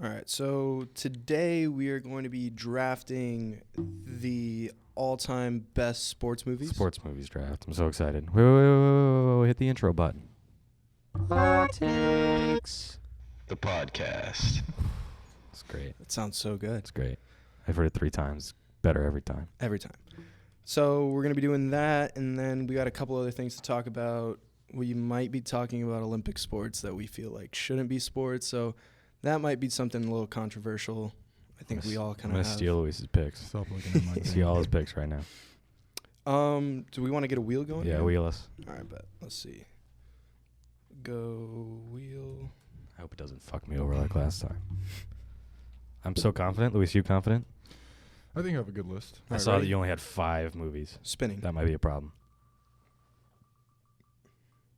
All right, so today we are going to be drafting the all-time best sports movies. Sports movies draft. I'm so excited. Wait, hit the intro button. Hot takes. The podcast. It's great. It sounds so good. It's great. I've heard it 3 times. Better every time. Every time. So we're going to be doing that, and then we got a couple other things to talk about. We might be talking about Olympic sports that we feel like shouldn't be sports, so that might be something a little controversial. I think we all kind of I'm going to steal Luis's picks. Stop looking at my See all his picks right now. Do we want to get a wheel going? Yeah, here? wheel us. All right, bet. Let's see. Go wheel. I hope it doesn't fuck me over like last time. I'm so confident. Luis, you confident? I think I have a good list. I saw that you only had 5 movies. Spinning. That might be a problem.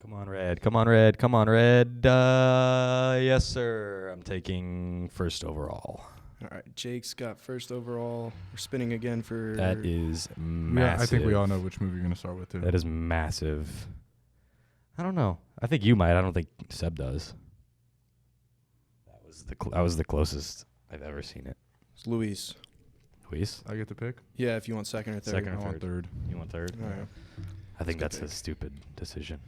Come on, Red. Come on, Red. Come on, Red. Yes, sir. I'm taking first overall. All right, Jake's got first overall. We're spinning again for... That is massive. Yeah, I think we all know which movie you're going to start with, too. That is massive. I don't know. I think you might. I don't think Seb does. That was the closest I've ever seen it. It's Luis. Luis? I get to pick? Yeah, if you want second or third. Second I or want third. You want third? All right. I think That's that's a a stupid decision,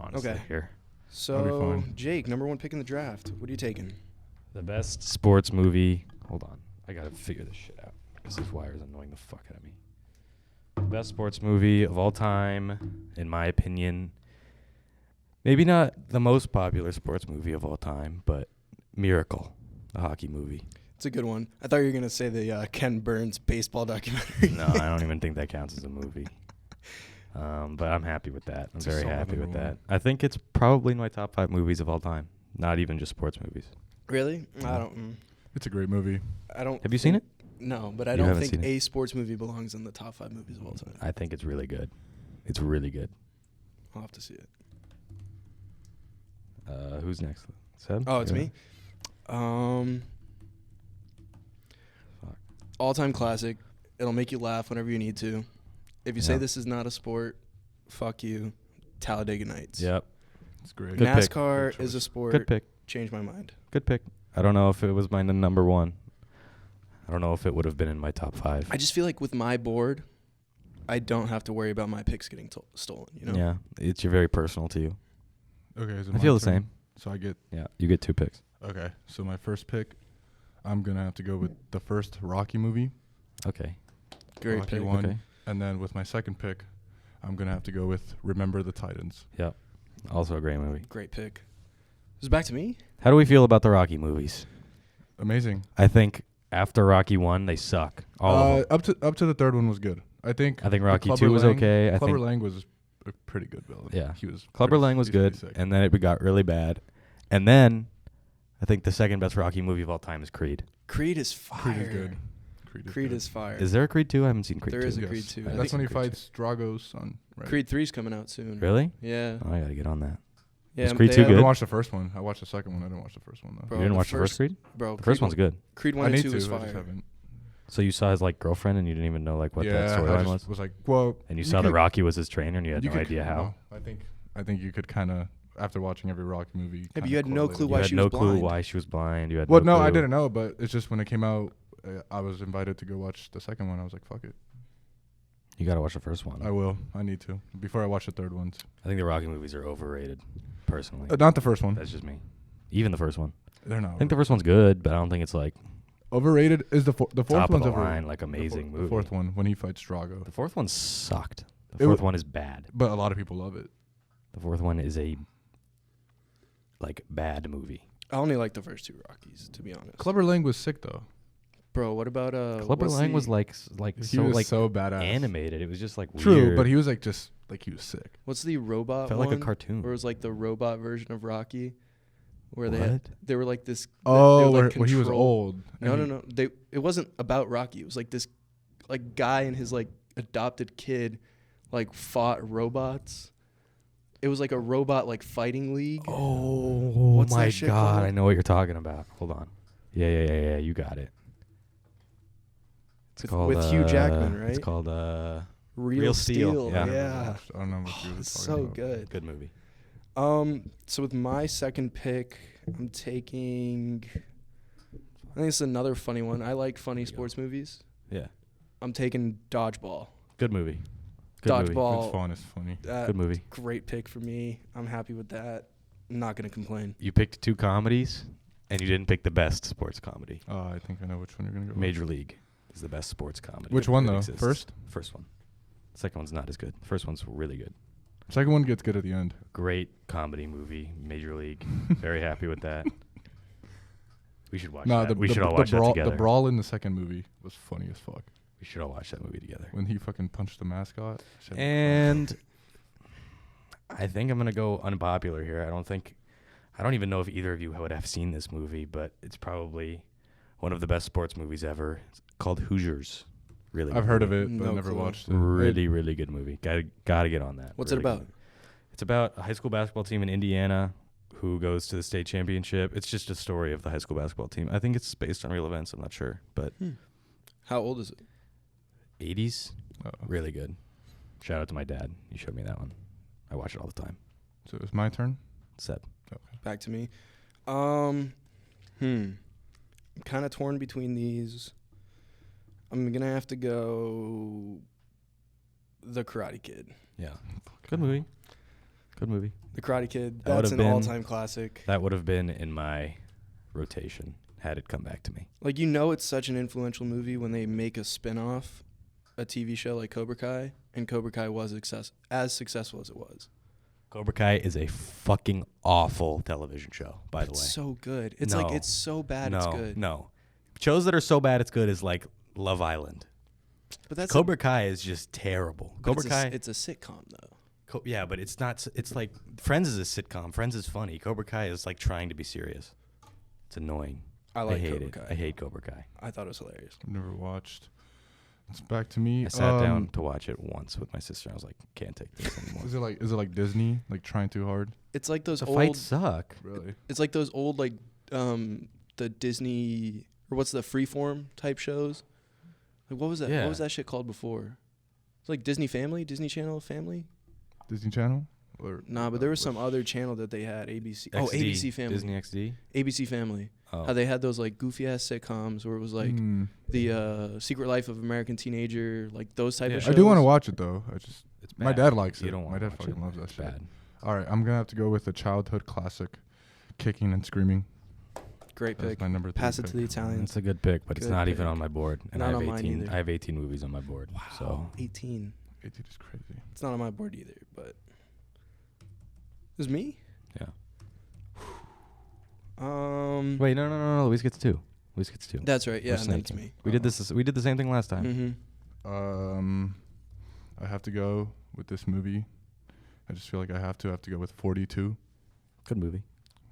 honestly, Okay. here. So, fine. Jake, number 1 pick in the draft. What are you taking? The best sports movie. Hold on. I got to figure this shit out because this wire is annoying the fuck out of me. The best sports movie of all time, in my opinion. Maybe not the most popular sports movie of all time, but Miracle, the hockey movie. It's a good one. I thought you were going to say the Ken Burns baseball documentary. No, I don't even think that counts as a movie. But I'm happy with that. I'm It's a very solid happy with number that. one. I think it's probably in my top 5 movies of all time. Not even just sports movies. Really? Yeah. I don't... It's a great movie. I don't... Have you seen it? No, but I You don't haven't think seen it? a sports movie belongs in the top 5 movies of all time. I think it's really good. It's really good. I'll have to see it. Who's next? Seb? Oh, it's Yeah. me? Fuck. All-time classic. It'll make you laugh whenever you need to. If you say Yeah. this is not a sport, fuck you. Talladega Nights. Yep. It's great. Good pick. NASCAR Good is a choice. sport. Good pick. Changed my mind. Good pick. I don't know if it was my number 1. I don't know if it would have been in my top 5. I just feel like with my board, I don't have to worry about my picks getting stolen, you know? Yeah. It's very personal to you. Okay, is it I my feel the turn? same. So I get... Yeah. You get 2 picks. Okay, so my first pick, I'm going to have to go with the first Rocky movie. Okay. Great Rocky pick. one. Okay. And then with my second pick, I'm going to have to go with Remember the Titans. Yep. Also a great movie. Great pick. Is it back to me? How do we feel about the Rocky movies? Amazing. I think after Rocky 1, they suck. All of them. Up to the third one was good. I think Rocky Clubber 2 was Lang- okay. I Clubber think Lang was a pretty good villain. Yeah. He was Clubber pretty- Lang was he's pretty good, sick. and then it got really bad. And then I think the second best Rocky movie of all time is Creed. Creed is fire. Creed is good. Creed good. is fire. Is there a Creed 2? I haven't seen Creed 2. There is a Yes. Creed 2. I That's think when he Creed fights Drago's son, right? Creed 3's coming out soon. Really? Yeah. Oh, I got to get on that. Yeah. Is Creed they 2 I have- good? didn't watch the first one. I watched the second one. I didn't watch the first one, though. Bro, You didn't the watch the first Creed? Bro, The first Creed one's good. Creed 1 I and need 2 to. is I just fire. haven't. So you saw his like girlfriend and you didn't even know like what that I storyline just was? like, well. And you saw that Rocky was his trainer and you had no idea how? No, I think you could kind of, after watching every Rocky movie. Yeah, but kinda you had no correlate clue it. You why had she no was clue blind. why she was blind. You had Well, no no, I clue. didn't know, but it's just when it came out, I was invited to go watch the second one. I was like, fuck it. You got to watch the first one. I will. I need to. Before I watch the third ones. I think the Rocky movies are overrated, personally. Not the first one. That's just me. Even the first one. They're not. I think the first one's good, but I don't think it's like Overrated is the fourth top of one's the overrated. line, like amazing movie. The fourth one, when he fights Drago. The fourth one sucked. It The fourth w- one is bad. But a lot of people love it. The fourth one is a like bad movie. I only like the first 2 Rockies, to be honest. Clubber Lang was sick, though. Bro, what about Clubber what's Lang the- was like He so was like so badass. animated. It was just like True, weird. but he was like just like he was sick. What's the robot felt one? like a cartoon. Or it was like the robot version of Rocky, where What? they were like this. Oh, they were, where, like, where he was control- old. No, and no, no. It wasn't about Rocky. It was like this, like guy and his like adopted kid, like fought robots. It was like a robot like fighting league. Oh What's my that shit god! called? I know what you're talking about. Hold on. Yeah. You got it. It's With- called with Hugh Jackman, right? It's called Real Steel. Steel, yeah. Yeah. I don't know what you were talking It's so about. good. good movie. So with my second pick, I'm taking think it's another funny one. I like funny There you go. sports movies. Yeah. I'm taking Dodgeball. Good movie. Good movie. Dodgeball. It's fun. It's funny. Good movie. Great pick for me. I'm happy with that. I'm not gonna complain. You picked 2 comedies, and you didn't pick the best sports comedy. I think I know which one you're gonna go. Major League is the best sports comedy. Which that one, though? exists. First? First one. Second one's not as good. First one's really good. With. Second one gets good at the end. Great comedy movie. Major League. Very happy with that. We should watch No, that. We should all watch that together. The brawl in the second movie was funny as fuck. We should all watch that movie together. When he fucking punched the mascot. Shit. And I think I'm gonna go unpopular here. I don't even know if either of you would have seen this movie, but it's probably one of the best sports movies ever. It's called Hoosiers. Really, I've good heard of movie. it, but No never clue. watched it. Really good movie. Gotta get on that. What's Really it good about? movie. It's about a high school basketball team in Indiana who goes to the state championship. It's just a story of the high school basketball team. I think it's based on real events. I'm not sure, but How old is it? 80s. Uh, Really good. Shout out to my dad. He showed me that one. I watch it all the time. So it's my turn. Seb. Back to me. I'm kind of torn between these. I'm gonna have to go The Karate Kid. Yeah. Good movie. Good movie. The Karate Kid. That That's would've an been- all-time classic. That would have been in my rotation had it come back to me. Like, it's such an influential movie when they make a spin-off, a TV show like Cobra Kai, and Cobra Kai was as successful as it was. Cobra Kai is a fucking awful television show, by the way. It's so good. It's No. like it's so bad it's good. No. Shows that are so bad it's good is like Love Island. But that's Cobra Kai is just terrible. but Cobra it's Kai. it's a sitcom though. Yeah, but it's not. It's like Friends is a sitcom. Friends is funny. Cobra Kai is like trying to be serious. It's annoying. I like hate Cobra it. Kai. I hate Cobra Kai. I thought it was hilarious. I've never watched. It's back to me. I sat down to watch it once with my sister. I was like, can't take this anymore. Is it like Disney? Like trying too hard? It's like those The old fights suck. Really? It's like those old like the Disney or what's the Freeform type shows. Like what was that? Yeah. What was that shit called before? It's like Disney Family, Disney Channel Family. Disney Channel? Or Nah, but there was some other channel that they had. ABC. Oh, XD, ABC Family. Disney XD. ABC Family. Oh. How they had those like goofy ass sitcoms where it was like the Secret Life of American Teenager, like those type Yeah. of I shows. do want to watch it though. It's My bad. dad likes You it. don't My want dad to fucking loves that It's shit. bad. All right, I'm gonna have to go with a childhood classic, Kicking and Screaming. Great That's pick. my number 3 Pass it pick. to the Italians. It's a good pick, but it's Good not even pick. on my board. And Not I have on mine 18. either. I have 18 movies on my board. So 18. It is crazy. It's not on my board either, but it's me. yeah. Wait. Wait, no. Luis gets 2. Luis gets 2. That's right. Yeah, We're and then it's snaking. me. We did this. We did the same thing last time. Mm-hmm. I have to go with this movie. I just feel like I have to go with 42. Good movie.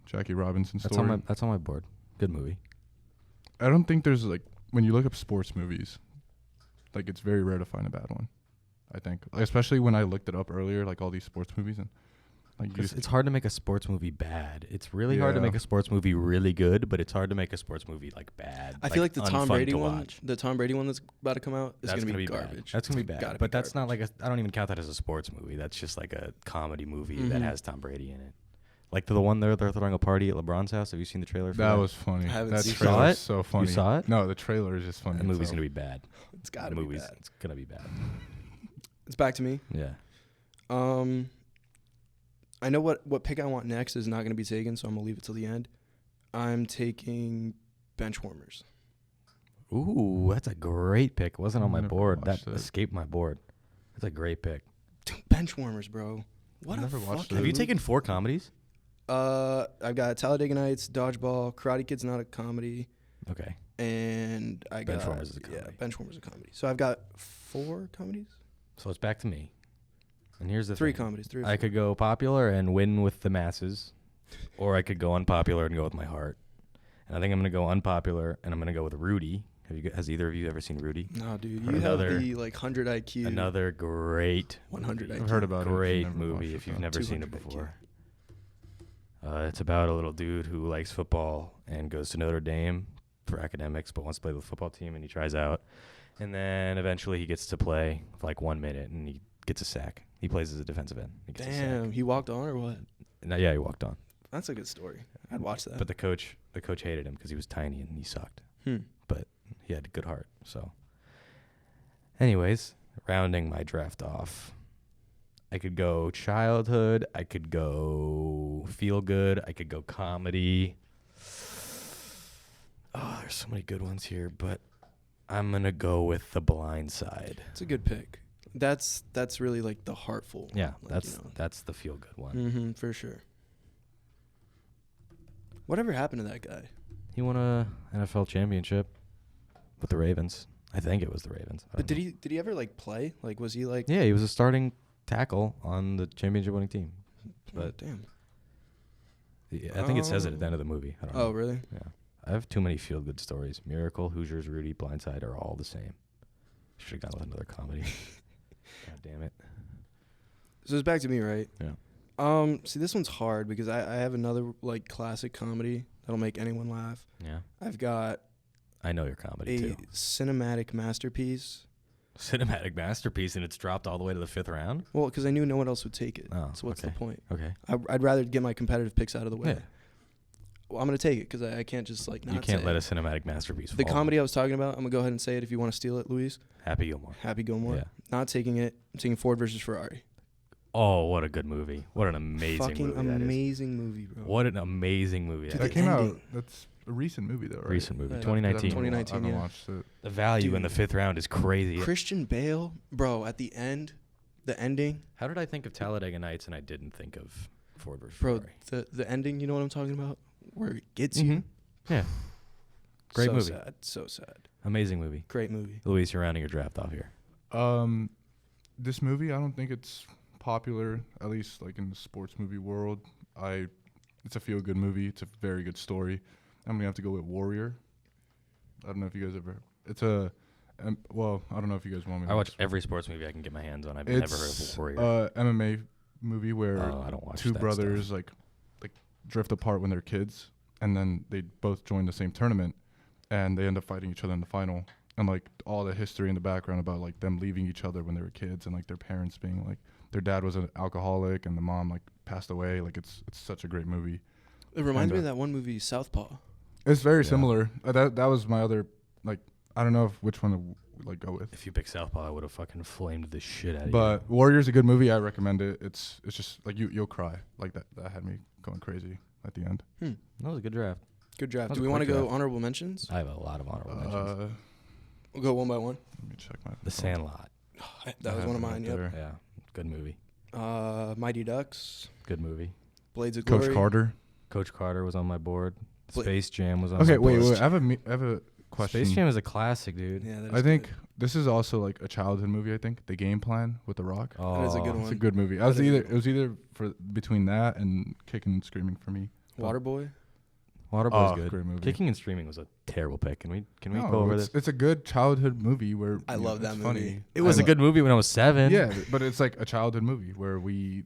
Jackie Robinson That's story. on my board. Good movie. I don't think there's like when you look up sports movies, like it's very rare to find a bad one. I think, especially when I looked it up earlier, like all these sports movies and like you It's hard to make a sports movie bad. It's really hard to make a sports movie really good, but it's hard to make a sports movie like bad. I feel like the Tom unfun Brady to one, watch. the Tom Brady one that's about to come out is That's gonna be bad. garbage. That's gonna be bad. Gotta But be that's not like I don't even count that as a sports movie. That's just like a comedy movie that Mhm. has Tom Brady in it. Like the one they're throwing a party at LeBron's house. Have you seen the trailer for that? that was funny. I haven't That seen it. trailer You saw is it? so funny. You saw it? No, the trailer is just funny. The movie's itself. gonna be bad. It's gotta The be movie's bad. it's gonna be bad. It's back to me. Yeah. I know what pick I want next is not going to be taken, so I'm going to leave it till the end. I'm taking Benchwarmers. Ooh, that's a great pick. It wasn't on my Never board. That watched it. escaped my board. That's a great pick. Dude, Benchwarmers, bro. What Never a watched fucking it. Have you movie. taken 4 comedies? I've got Talladega Nights, Dodgeball, Karate Kid's not a comedy, Okay. and I got Benchwarmers is a comedy. Yeah, Benchwarmers is a comedy. So I've got 4 comedies, So it's back to me. And here's the 3 thing. comedies, 3 or I 4. could go popular and win with the masses, or I could go unpopular and go with my heart. And I think I'm going to go unpopular, and I'm going to go with Rudy. Has either of you ever seen Rudy? No, dude, you Another- have the like 100 IQ. Another great 100 movie. IQ. I've heard about it. Great Never watched movie it, if you've though. never seen it 200 IQ. before. It's about a little dude who likes football and goes to Notre Dame for academics, but wants to play with the football team, and he tries out. And then eventually he gets to play for like 1 minute, and he gets a sack. He plays as a defensive end. He gets a Damn, sack. he walked on or what? No, yeah, he walked on. That's a good story. I'd watch that. But the coach hated him because he was tiny and he sucked. but he had a good heart. So, anyways, rounding my draft off, I could go childhood. I could go feel good. I could go comedy. Oh, there's so many good ones here, but I'm gonna go with The Blind Side. It's a good pick. That's really like the heartful. Yeah, like, that's the feel good one. Mm-hmm, for sure. Whatever happened to that guy? He won a NFL championship with the Ravens. I think it was the Ravens. But did he ever like play? Like was he like? Yeah, he was a starting tackle on the championship winning team. But damn. I think it says it at the end of the movie. I don't know. Oh really? Yeah. I have too many feel good stories. Miracle, Hoosiers, Rudy, Blindside are all the same. Should have gone with another comedy. God damn it. So it's back to me, right? Yeah. See, this one's hard because I have another like classic comedy that'll make anyone laugh. Yeah. I've got I know your comedy a too. cinematic masterpiece. Cinematic masterpiece, and it's dropped all the way to the 5th round? Well, because I knew no one else would take it. Oh, So what's the point? Okay. I'd rather get my competitive picks out of the way. Yeah. Well, I'm gonna take it because I can't just like not You can't say let it. a cinematic masterpiece The fall. comedy I was talking about, I'm gonna go ahead and say it if you want to steal it, Luis. Happy Gilmore. Happy Gilmore. Yeah. Not taking it. I'm taking Ford versus Ferrari. Oh, what a good movie. What an amazing Fucking movie that is. amazing movie, bro. What an amazing movie Dude, that That is. came out. ending. That's a recent movie, though, right? Recent movie. Yeah, 2019. 2019, I haven't yeah. watched it. The value in the Dude. 5th round is crazy. Christian Bale, bro, at the end, the ending, How did I think of Talladega Nights and I didn't think of Ford versus bro, Ferrari? the ending, you know what I'm talking about? Where it gets you. Yeah. Great so movie. Sad, so sad. Amazing movie. Great movie. Luis, you're rounding your draft off here. This movie, I don't think it's popular, at least like in the sports movie world. It's a feel good movie. It's a very good story. I'm gonna have to go with Warrior. I don't know if you guys ever. It's a, well, I don't know if you guys want me. I watch every sports movie I can get my hands on. I've never heard of Warrior. MMA movie where I don't watch two that brothers stuff. like drift apart when they're kids, and then they both join the same tournament, and they end up fighting each other in the final. And like all the history in the background about like them leaving each other when they were kids, and like their parents being like their dad was an alcoholic and the mom like passed away. Like it's such a great movie. It reminds me of And, that one movie, Southpaw. It's very Yeah. similar. That was my other like I don't know which one to like go with. If you pick Southpaw, I would have fucking flamed the shit out of you. But Warrior's a good movie. I recommend it. It's just like you'll cry. Like that had me going crazy at the end. That was a good draft. Good draft. That was Do a we want to quick go draft. honorable mentions? I have a lot of honorable mentions. We'll go one by one. Let me check my. The Sandlot. That was one of mine. Yep. Yeah. Good movie. Mighty Ducks, Good movie. Blades of Glory. Coach Carter. Coach Carter was on my board. Bla- Space Jam was on my Okay, board. wait. I have a question. Space Jam is a classic, dude. Yeah, that is I think good. this is also like a childhood movie. I think The Game Plan with The Rock. Oh, That is a good It's a one. good movie. That is a good It was either for between that and Kicking and Screaming for me. Waterboy. Waterboy's Oh, good. great movie. Kicking and Streaming was a terrible pick. Can we No, go over it's, this? It's a good childhood movie where I love that it's movie. Funny. It was a good movie when I was 7. Yeah, but it's like a childhood movie where we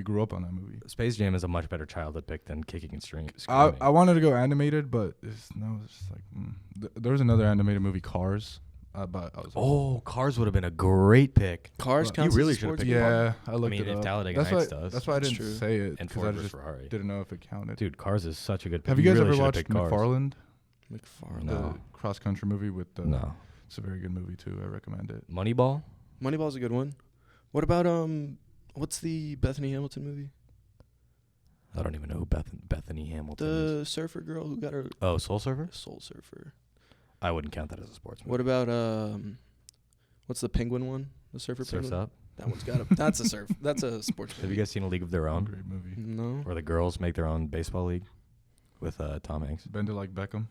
grew up on that movie. Space Jam is a much better childhood pick than Kicking and Screaming. I wanted to go animated, but it's just like there was another animated movie, Cars. But I was Oh, Cars would have been a great pick. Cars Well, counts you really as a should've sports picked movie? yeah, I I looked mean, it if up. Talladega That's Nights why, does. That's why I That's didn't true. say it. And 'cause Ford I vs just Ferrari. didn't know if it counted. Dude, Cars is such a good pick. Have you guys really ever should've watched picked Cars. McFarland? McFarlane. No. The cross country movie with the. No. It's a very good movie too. I recommend it. Moneyball? Moneyball's a good one. What about what's the Bethany Hamilton movie? I don't even know who Bethany Hamilton is. The surfer girl who got her Oh, Soul Surfer? Soul Surfer. I wouldn't count that as a sports movie. What about what's the penguin one? The surfer Surf's penguin. Up? That one's got a. That's a surf. That's a sports movie. Have you guys seen A League of Their Own? Great movie. No. Where the girls make their own baseball league with Tom Hanks? Bend it like Beckham.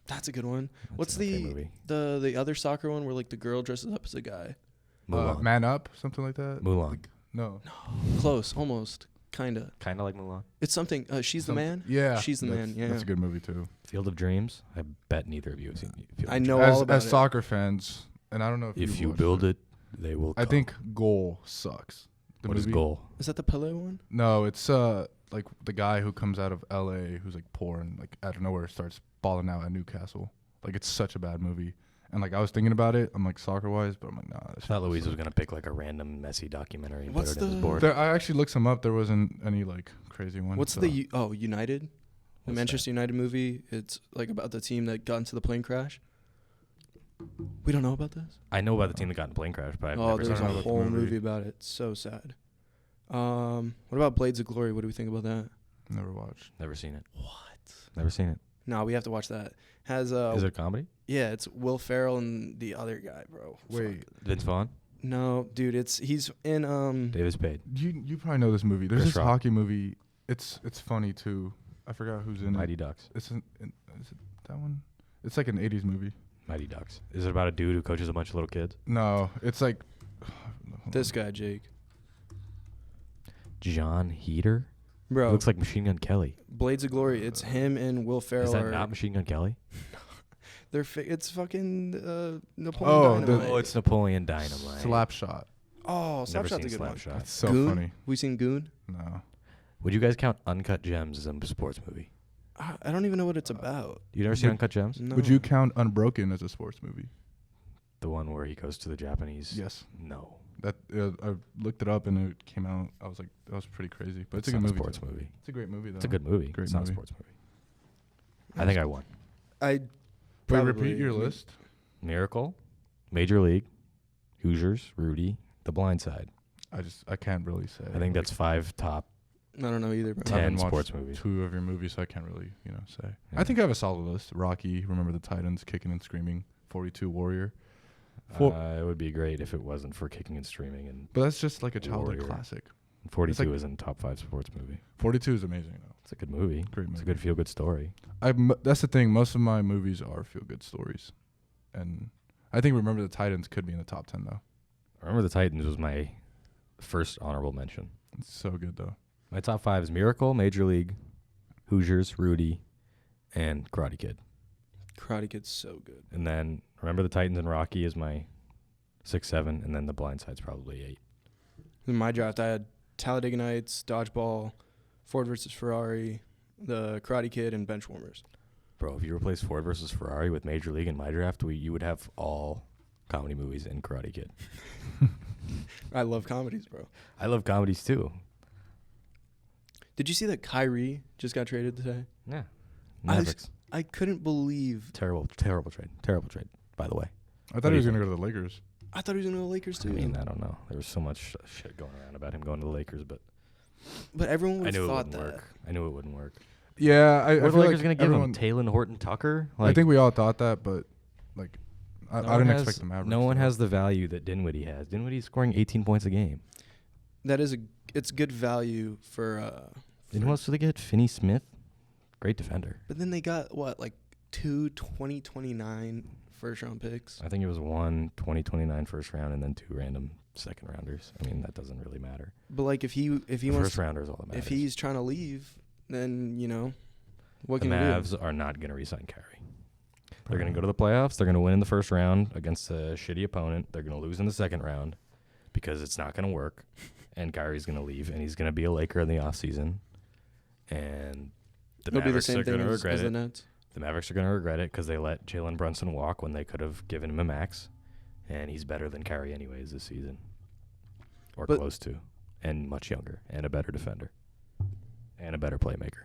That's a good one. That's What's an okay the movie? the other soccer one where like the girl dresses up as a guy? Mulan. Man Up, something like that. Mulan. No. Close, almost, kinda. Kind of like Mulan. It's something. She's the man. Yeah. She's the man, yeah. That's a good movie too. Field of Dreams? I bet neither of you have seen Field I of know Dreams. all about As it. soccer fans, and I don't know If you watched build it, they will I come. think Goal sucks. The What is movie. Goal? Is that the Pele one? No, it's like the guy who comes out of LA who's like poor and like out of nowhere starts balling out at Newcastle. Like it's such a bad movie. And like I was thinking about it, I'm like soccer wise, but I'm like nah. I thought Louise was going to pick like a random Messi documentary and What's put it in his the- board. I actually looked some up. There wasn't any like crazy one. What's so. the United? The What's Manchester United movie. It's like about the team that got into the plane crash. We don't know about this? I know about the team that got in a plane crash, but I've Oh, never there's seen a it. about the whole movie. movie about it. It's so sad. What about Blades of Glory? What do we think about that? Never watched. Never seen it. What? Never seen it. No, we have to watch that. Has Is it a comedy? Yeah, it's Will Ferrell and the other guy, bro. Wait, Vince Vaughn? No, dude, he's in David Spade? you probably know this movie. There's Chris this Rock. hockey movie. It's funny too. I forgot who's in Mighty it. Ducks. Is it that one? It's like an 80s movie. Mighty Ducks. Is it about a dude who coaches a bunch of little kids? No, it's like this guy, Jake. John Heater? Bro, Looks like Machine Gun Kelly. Blades of Glory. It's him and Will Ferrell. Is that not Machine Gun Kelly? It's fucking Oh, Napoleon Dynamite. Oh, it's Napoleon Dynamite. Slapshot. Oh, Never Slapshot's a seen good one. Slapshot. That's so Goon? funny. We seen Goon? No. Would you guys count Uncut Gems as a sports movie? I don't even know what it's about. You never seen Would- Uncut Gems? No. Would you count Unbroken as a sports movie? The one where he goes to the Japanese? Yes. No. That I looked it up and it came out. I was like, that was pretty crazy. But it's a not good movie. sports too. movie. It's a great movie though. It's a good movie. Great it's not a movie. sports movie. I think I won. I Wait, probably- repeat your list. Miracle, Major League, Hoosiers, Rudy, The Blind Side. I can't really say. I think that's 5 top. I don't know either, bro. I haven't 10 watched sports movies. 2 of your movies, so I can't really, say. Yeah. I think I have a solid list. Rocky, Remember the Titans, Kicking and Screaming, 42 Warrior. It would be great if it wasn't for Kicking and Streaming, and But that's just like a childhood Warrior. classic. 42 like- isn't top 5 sports movie. 42 is amazing though. It's a good movie. Great It's a movie. good feel-good story. That's the thing. Most of my movies are feel-good stories, and I think Remember the Titans could be in the top 10 though. Remember the Titans was my first honorable mention. It's so good though. My top 5 is Miracle, Major League, Hoosiers, Rudy, and Karate Kid. Karate Kid's so good. And then Remember the Titans and Rocky is my 6, 7, and then The Blind Side's probably 8. In my draft, I had Talladega Nights, Dodgeball, Ford versus Ferrari, The Karate Kid, and Benchwarmers. Bro, if you replace Ford versus Ferrari with Major League in my draft, you would have all comedy movies in Karate Kid. I love comedies, bro. I love comedies too. Did you see that Kyrie just got traded today? Yeah. I Mavericks. I couldn't believe. Terrible trade. Terrible trade, by the way. I What thought do he was you gonna go to the Lakers. I thought he was going to the Lakers too. I mean, I don't know. There was so much shit going around about him going to the Lakers, but But everyone I would knew have it thought wouldn't that. work. I knew it wouldn't work. Yeah, I What are the feel Lakers like going to give everyone, him? Taylor Horton Tucker? I think we all thought that, but like, I didn't expect the Mavericks. No one though. has the value that Dinwiddie has. Dinwiddie's scoring 18 points a game. That is it's good value for. And who else do they get? Finney Smith? Great defender. But then they got what, like 2 2029 first-round picks. I think it was 1 2029 first round and then 2 random second rounders. I mean, that doesn't really matter. But like if he The wants first rounder is all that matters. if he's trying to leave, then what the can you do? Mavs are not going to re-sign Kyrie. They're going to go to the playoffs. They're going to win in the first round against a shitty opponent. They're going to lose in the second round because it's not going to work. And Kyrie's going to leave, and he's going to be a Laker in the offseason. And the It'll be the Mavericks same are going thing to as regret the it. Nets. The Mavericks are going to regret it because they let Jalen Brunson walk when they could have given him a max. And he's better than Kyrie anyways this season. Or But- close to. And much younger. And a better defender. And a better playmaker.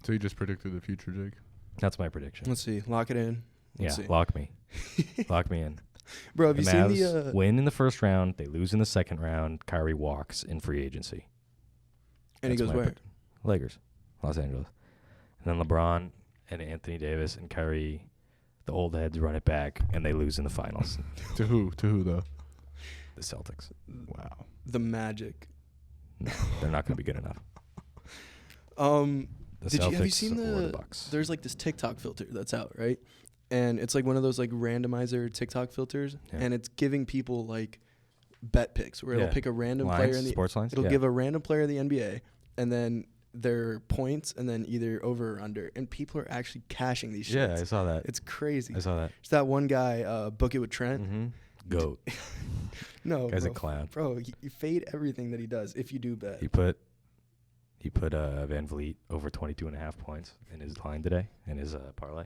So you just predicted the future, Jake. That's my prediction. Let's see. Lock it in. Let's Yeah, see. lock me. Lock me in. Bro, have The you seen Mavs the win in the first round. They lose in the second round. Kyrie walks in free agency. and he That's goes my where? Lakers. Los Angeles. And then LeBron and Anthony Davis and Kyrie, the old heads, run it back, and they lose in the finals. To who? To who though? The Celtics. Wow. The Magic. No, they're not going to be good enough. The Did Celtics you have you seen or the Bucks. there's like this TikTok filter that's out, right? And it's like one of those like randomizer TikTok filters, Yeah. and it's giving people like bet picks where it'll Yeah. pick a random Lines, player in the sports lines? it'll Yeah. give a random player in the NBA and then their points and then either over or under, and people are actually cashing these shits. Yeah, I saw that. It's crazy. I saw that. There's that one guy, Book It with Trent. Mm-hmm. Goat. No, Guy's bro. a clown. Bro, you fade everything that he does if you do bet. He put Van Vliet over 22.5 points in his line today, in his parlay.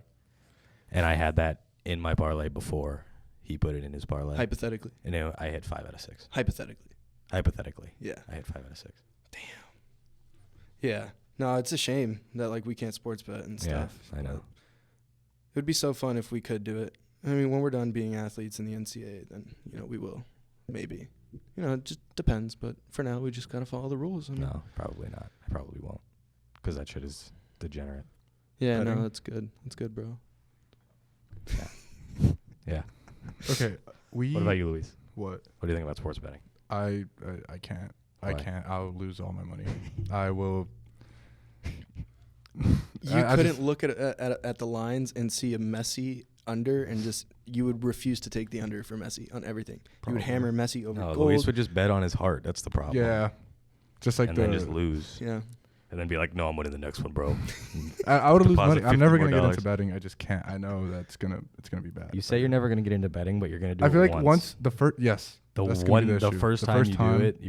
And I had that in my parlay before he put it in his parlay. Hypothetically. And I hit 5 out of 6. Hypothetically. Hypothetically. Yeah. I hit 5 out of 6. Yeah. No, it's a shame that like we can't sports bet and Yeah, stuff. I know. It would be so fun if we could do it. I mean, when we're done being athletes in the NCAA, then we will, maybe. It just depends. But for now, we just gotta follow the rules. I mean, No, probably not. I probably won't, because that shit is degenerate. yeah, Betting? no, that's good. That's good, bro. Yeah. Okay. What about you, Luis? What? What do you think about sports betting? I can't. I Why? can't. I'll lose all my money. I will. You I couldn't just- look at the lines and see a Messi under, and you would refuse to take the under for Messi on everything. You would Probably. hammer Messi over No, gold. Luis would just bet on his heart. That's the problem. Yeah. Just like and the. then just lose. Yeah. And then be like, no, I'm winning the next one, bro. I would lose Deposit money. I'm never gonna get $50 into betting. I just can't. I know it's gonna be bad. You say you're never going to get into betting, but you're going to do I it feel like once. once the first The that's gonna be the issue. first time you do it,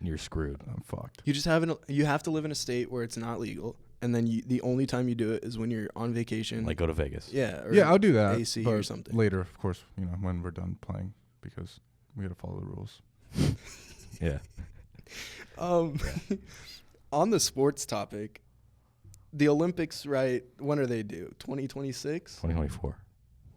you're screwed. I'm fucked. You just you have to live in a state where it's not legal, and then the only time you do it is when you're on vacation. Like go to Vegas. Yeah. Or Yeah, I'll do that. AC but or something. later, of course. When we're done playing, because we got to follow the rules. Yeah. On the sports topic, the Olympics, right? When are they due? 2026? 2024,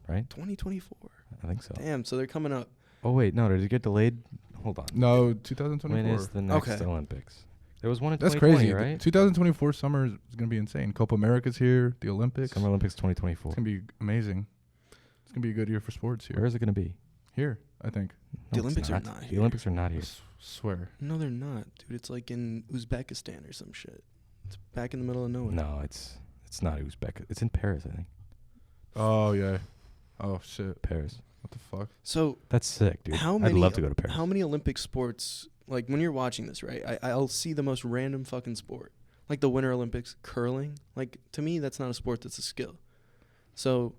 right? 2024. I think so. Damn, so they're coming up. Oh wait, no, did it get delayed? Hold on. No, 2024. When is the next Okay. Olympics? There was one in That's 2020, crazy. right? 2024 summer is gonna be insane. Copa America's here. The Olympics. Summer Olympics 2024. It's gonna be amazing. It's gonna be a good year for sports here. Where is it going to be? Here, I think. The No, it's Olympics are not The here. Olympics are not here. Swear. No, they're not, dude. It's like in Uzbekistan or some shit. It's back in the middle of nowhere. No, it's not Uzbek. It's in Paris, I think. Oh yeah. Oh shit. Paris. What the fuck? So That's sick, dude. How I'd many- love to go to Paris. how many Olympic sports, like when you're watching this, right? I'll see the most random fucking sport. Like the Winter Olympics, curling. Like to me, that's not a sport, that's a skill. So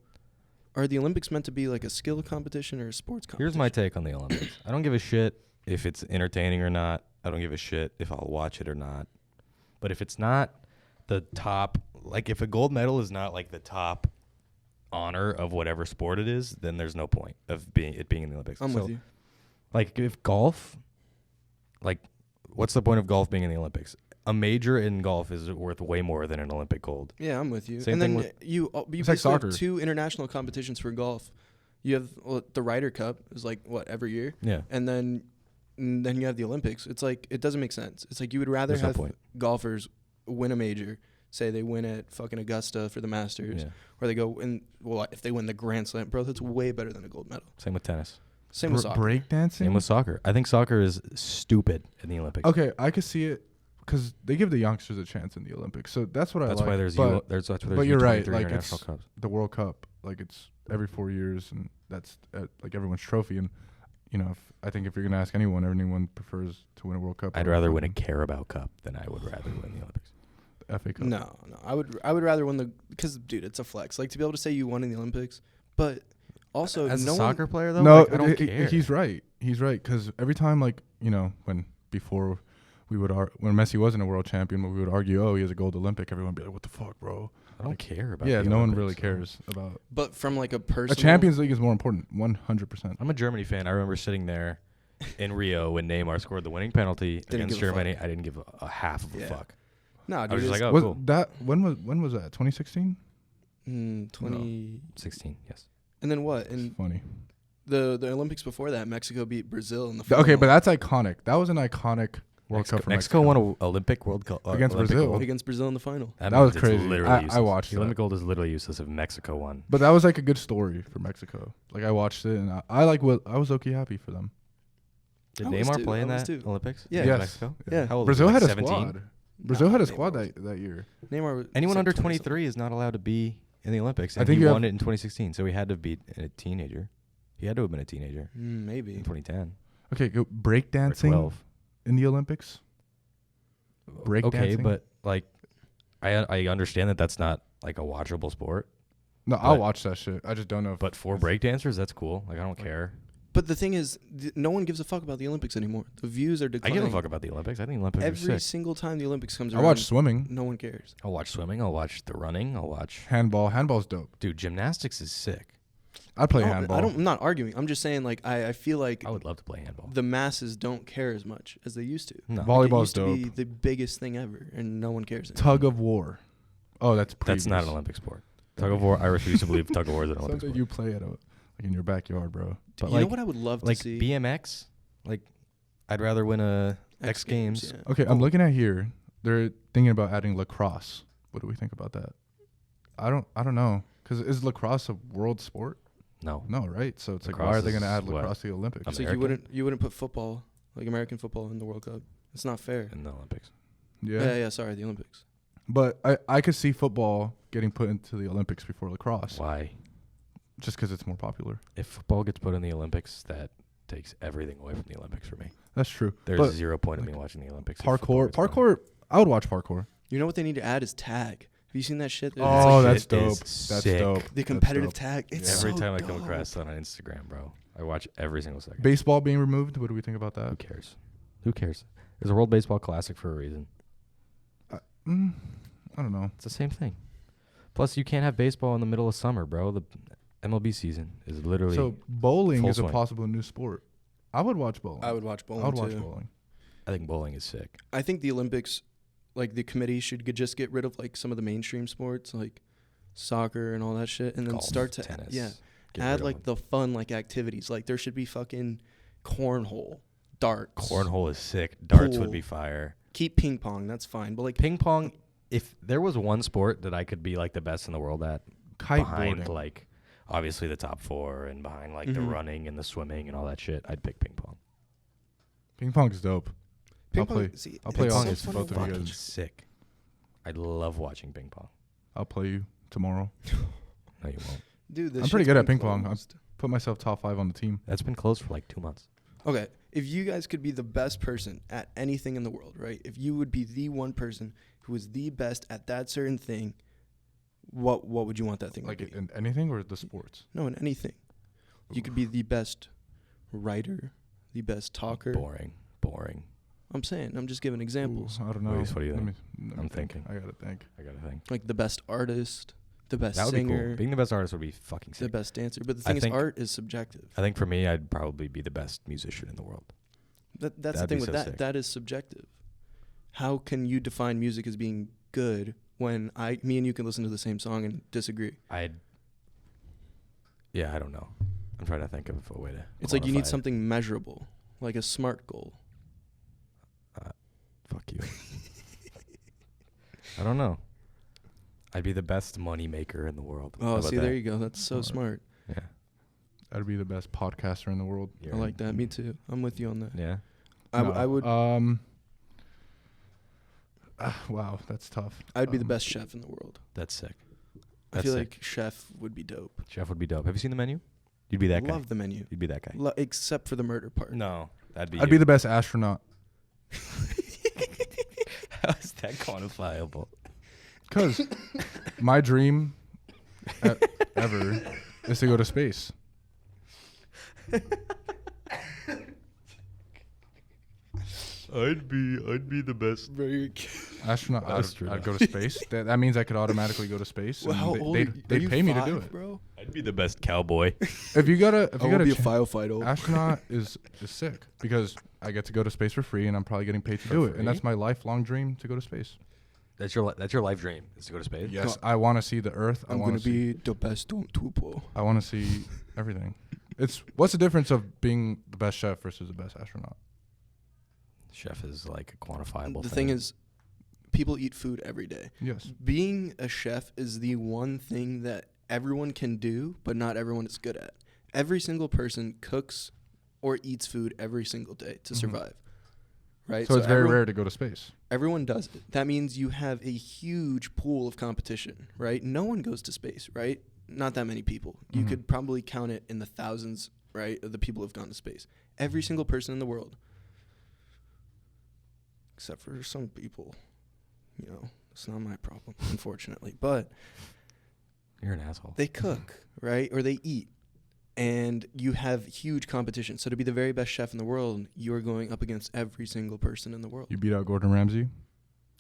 are the Olympics meant to be like a skill competition or a sports competition? Here's my take on the Olympics. I don't give a shit if it's entertaining or not. I don't give a shit if I'll watch it or not. But if it's not the top, like if a gold medal is not like the top honor of whatever sport it is, then there's no point of being in the Olympics. I'm So, with you. Like if golf, like what's the point of golf being in the Olympics? A major in golf is worth way more than an Olympic gold. Yeah, I'm with you. Same and thing then with- you It's like basically soccer. have two international competitions for golf. You have the Ryder Cup is like every year, Yeah. and then you have the Olympics. It's like it doesn't make sense. It's like you would rather There's no have point. golfers win a major, say they win at fucking Augusta for the Masters, Yeah. or they go if they win the Grand Slam, bro, that's way better than a gold medal. Same with tennis. Same with soccer. Breakdancing. Same with soccer. I think soccer is stupid in the Olympics. Okay, I could see it because they give the youngsters a chance in the Olympics. So that's what I like. That's why there's but that's why there's but you're right, U23 like, international it's- cups. the World Cup, like it's every 4 years, and that's like everyone's trophy. And I think if you're gonna ask anyone prefers to win a World Cup. I'd over rather win a fucking Carabao Cup than I would rather win the Olympics. FA Cup. No, I would rather win because dude, it's a flex. Like to be able to say you won in the Olympics, but also As no a one- soccer player though, No, like, I don't care. he's right. He's right because every time, like when Messi wasn't a world champion, we would argue, oh, he has a gold Olympic. Everyone would be like, what the fuck, bro? I don't care about. Yeah, the no one Olympics, really so. cares about. But from like a A personal Champions League is more important, 100%. I'm a Germany fan. I remember sitting there in Rio when Neymar scored the winning penalty Didn't against give a fuck. Germany. I didn't give a half of a Yeah. fuck. No, dude, I was just it's like, oh, was cool. that when was that? 2016. 20 16, yes. and then what? It's And funny. the Olympics before that, Mexico beat Brazil in the final. Okay, but that's iconic. That was an iconic World Cup for Mexico won an Olympic World Cup Against Olympic Brazil. gold. against Brazil in the final. That means was it's crazy. literally I useless. watched the that. Olympic gold is literally useless if Mexico won. But that was like a good story for Mexico. Like I watched it and I was okay happy for them. Did I was Neymar too, play I in was that too. Olympics? Yeah. in Yes. Mexico. Yeah. How old Brazil was he, had a 17? squad. Brazil Nah, had a Neymar squad was- that year. Neymar was Anyone like under 20 something. 23 is not allowed to be in the Olympics. I And think he you won have- it in 2016, so he had to be a teenager. He had to have been a teenager Maybe. in 2010 Okay, go or breakdancing 12. in the Olympics. Break Okay, dancing? but like, I understand that that's not like a watchable sport, No, I'll But- watch that shit. I just don't know. but for breakdancers, that's cool. Like, I don't care. But the thing is, no one gives a fuck about the Olympics anymore. The views are I declining. give a fuck about the Olympics. I think the Olympics are Every sick. single time the Olympics comes I around, watch swimming, no one cares. I'll watch swimming. I'll watch the running. I'll watch. handball. Handball's dope. Dude, gymnastics is sick. I'd play No, handball. I'm not arguing. I'm just saying, like, I feel like I would love to play handball. the masses don't care as much as they used to. No. Like, Volleyball's it used to be dope. the biggest thing ever, and no one cares anymore. Tug of war. Oh, that's That's not an Olympic sport. Tug of war. I refuse to believe tug of war is an Olympic Something sport. you play at like in your backyard, bro. But you know what I would love like to see? BMX, like I'd rather win a X Games. yeah. Okay, I'm looking at here. They're thinking about adding lacrosse. What do we think about that? I don't know. Because is lacrosse a world sport? No. No, right? So it's like, why Lacrosse are they going to is add what? lacrosse to the Olympics? So American? you wouldn't put football, like American football, in the World Cup. It's not fair. In the Olympics. Yeah. Sorry, the Olympics. But I could see football getting put into the Olympics before lacrosse. Why? Just because it's more popular. If football gets put in the Olympics, that takes everything away from the Olympics for me. That's true. There's But zero point in me like watching the Olympics. if football Parkour. gets put in. Parkour. I would watch parkour. You know what they need to add is tag. Have you seen that shit? Oh, like that's shit dope. is That's sick. dope. The That's competitive dope. tag. It's Yeah. Every so time I come dope. across that on Instagram, bro, I watch every single second. Baseball being removed. What do we think about Who that? cares? Who cares? There's a World Baseball Classic for a reason. I don't know. It's the same thing. Plus, you can't have baseball in the middle of summer, bro. The MLB season is literally. So bowling full is a swing. possible new sport. I would watch bowling. I would watch bowling I would too. watch bowling. I think bowling is sick. I think the Olympics, like the committee, should just get rid of like some of the mainstream sports, like soccer and all that shit, and then Golf, start to tennis. yeah Get add rid of like them. the fun like activities. Like there should be fucking cornhole, darts, Cornhole is sick. Darts would Pool. be fire. Keep ping pong. That's fine, but like Ping pong. If there was one sport that I could be like the best in the world at, behind Kiteboarding. like obviously the top four and behind like the Mhm. running and the swimming and all that shit, I'd pick ping pong. Ping pong's dope. ping I'll pong. play. See, I'll play it's on so this funny both to of you watch. Fucking guys. sick. I love watching ping pong. I'll play you tomorrow. No, you won't. Dude, this I'm pretty shit's good at been ping pong. closed. Put myself top 5 on the team. That's been closed for like 2 months. Okay, if you guys could be the best person at anything in the world, right? If you would be the one person who is the best at that certain thing, what would you want that thing Like to be? in anything or the sports? No, in anything. You could be the best writer, the best talker. Boring. I'm saying, I'm just giving examples. Ooh, I don't know. Luis, what do you think? Let me I'm think. thinking. I gotta think. I gotta think. Like the best artist, the best That would be singer, cool. Being the best artist would be fucking the sick. best dancer. But the I thing is, think- art is subjective. I think for me, I'd probably be the best musician in the world. That's the that'd thing be with so that. sick. That is subjective. How can you define music as being good when me and you can listen to the same song and disagree? Yeah, I don't know. I'm trying to think of a way to. It's like you need quantify it. something measurable, like a SMART goal. Fuck you. I don't know. I'd be the best money maker in the world. How Oh, about see, that? there you go. That's so smart. Yeah. I'd be the best podcaster in the world. I like that. Me too. I'm with you on that. Yeah. I would. Wow, that's tough. I'd be the best chef in the world. That's sick. I That's feel sick. like chef would be dope. Chef would be dope. Have you seen the menu? You'd be that guy. Love the menu, You'd be that guy. except for the murder part. No, that'd be. I'd be the best astronaut. How is that quantifiable? Because my dream ever is to go to space. I'd be the best. Very. Astronaut. Astronaut. I'd go to space. That means I could automatically go to space. Well, and how old? they'd pay me to do it. bro. I'd be the best cowboy. If you got I will a be a ch- firefighter. astronaut is sick because I get to go to space for free and I'm probably getting paid to For do it. free? And that's my lifelong dream to go to space. That's your life dream is to go to space. Yes, I want to see the Earth. I'm gonna be the best stormtrooper. I want to see everything. What's the difference of being the best chef versus the best astronaut? Chef is like a quantifiable. The thing is, people eat food every day. Yes. Being a chef is the one thing that everyone can do, but not everyone is good at. Every single person cooks or eats food every single day to Mhm. survive. Right? So it's very everyone- rare to go to space. Everyone does it. That means you have a huge pool of competition, right? No one goes to space, right? Not that many people. You Mhm. could probably count it in the thousands, right, of the people who have gone to space. Every single person in the world. Except for some people. You know, it's not my problem, unfortunately. But you're an asshole. they cook, right? Or they eat. And you have huge competition. So to be the very best chef in the world, you're going up against every single person in the world. You beat out Gordon Ramsay.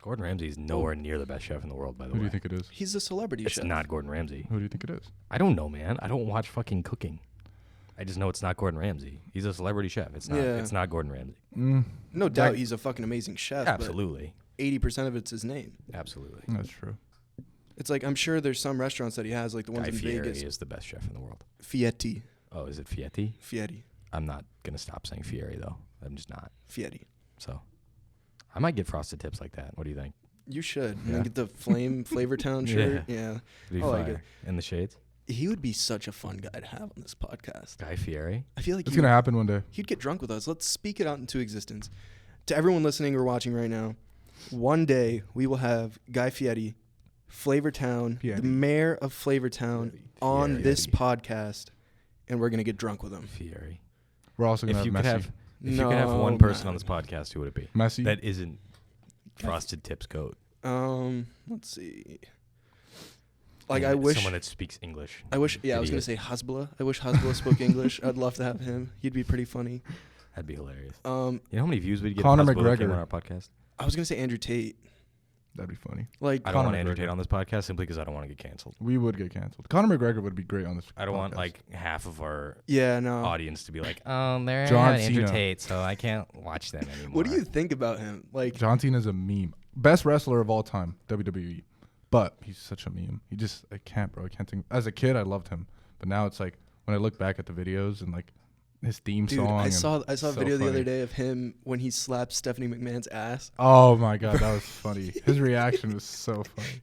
Gordon Ramsay is nowhere near the best chef in the world, by the Who way. do you think it is? He's a celebrity It's chef. not Gordon Ramsay. Who do you think it is? I don't know, man. I don't watch fucking cooking. I just know it's not Gordon Ramsay. He's a celebrity chef. It's not. Yeah. It's not Gordon Ramsay. No doubt he's a fucking amazing chef. Absolutely. But 80% of it's his name. Absolutely. That's true. It's like, I'm sure there's some restaurants that he has, like the ones Guy in Fieri Vegas. is the best chef in the world. Fieri. Oh, is it Fieti? Fieri. I'm not gonna stop saying Fieri though. I'm just not. Fieri. So, I might get frosted tips like that. What do you think? You should. And Yeah. then get the Flame Flavor Town shirt. Yeah. It'd be I like fire. it. In the shades. He would be such a fun guy to have on this podcast. Guy Fieri. I feel like It's going to happen one day. he'd get drunk with us. Let's speak it out into existence. To everyone listening or watching right now, one day we will have Guy Fieri, Flavortown, Fieri. the mayor of Flavortown, on Fieri. this podcast, and we're going to get drunk with him. Fieri. We're also going If to you have could Messi. have, if you could have one person on this podcast, who would it be? Messi. That isn't frosted tips goat. Let's see. Like, I wish someone that speaks English. I was Idiot. going to say Hasbula. I wish Hasbula spoke English. I'd love to have him. He'd be pretty funny. That'd be hilarious. You You know how many views we'd get? Conor if Hasbulla came McGregor. on our podcast. I was going to say Andrew Tate. That'd be funny. Like, I don't Conor want Andrew McGregor. Tate on this podcast simply because I don't want to get canceled. We would get canceled. Conor McGregor would be great on this. I don't want podcast. like half of our yeah, no. audience to be like, oh, they're John having Andrew Cena. Tate, so I can't watch them anymore. What do you think about him? Like, John Cena's a meme. Best wrestler of all time, WWE. But he's such a meme. He just, I can't, bro. I can't think. As a kid, I loved him. But now it's like, when I look back at the videos and like his theme dude, song. I and saw a so video the funny. other day of him when he slapped Stephanie McMahon's ass. Oh my God, that was funny. His reaction was so funny.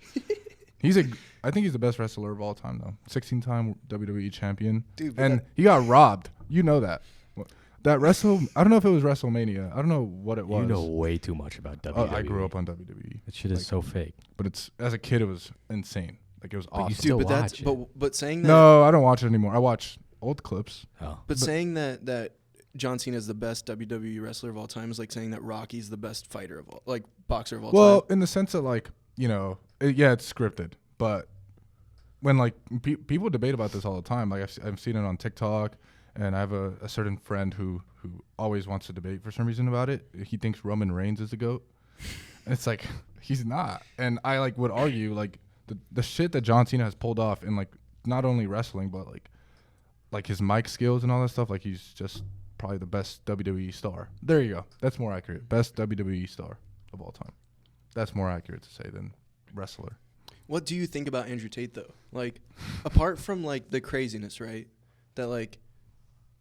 I think he's the best wrestler of all time, though. 16-time WWE champion. Dude, but And that- he got robbed. You know that. I don't know if it was WrestleMania. I don't know what it was. You know way too much about WWE. Oh, I grew up on WWE. That shit is like- so fake. But it's as a kid, it was insane. Like, it was But you awesome. still Dude, but watch it. but saying that No, I don't watch it anymore. I watch old clips. Oh. but saying that John Cena is the best WWE wrestler of all time is like saying that Rocky's the best fighter of all, like boxer of all Well, time. in the sense that, like, you know, yeah, it's scripted. But when, like, people debate about this all the time. Like, I've seen it on TikTok. And I have a certain friend who always wants to debate for some reason about it. He thinks Roman Reigns is the GOAT. And it's like, he's not. And I, like, would argue, like, the shit that John Cena has pulled off in, like, not only wrestling, but, like his mic skills and all that stuff. Like, he's just probably the best WWE star. There you go. That's more accurate. Best WWE star of all time. That's more accurate to say than wrestler. What do you think about Andrew Tate though? Like, apart from like the craziness, right? That like,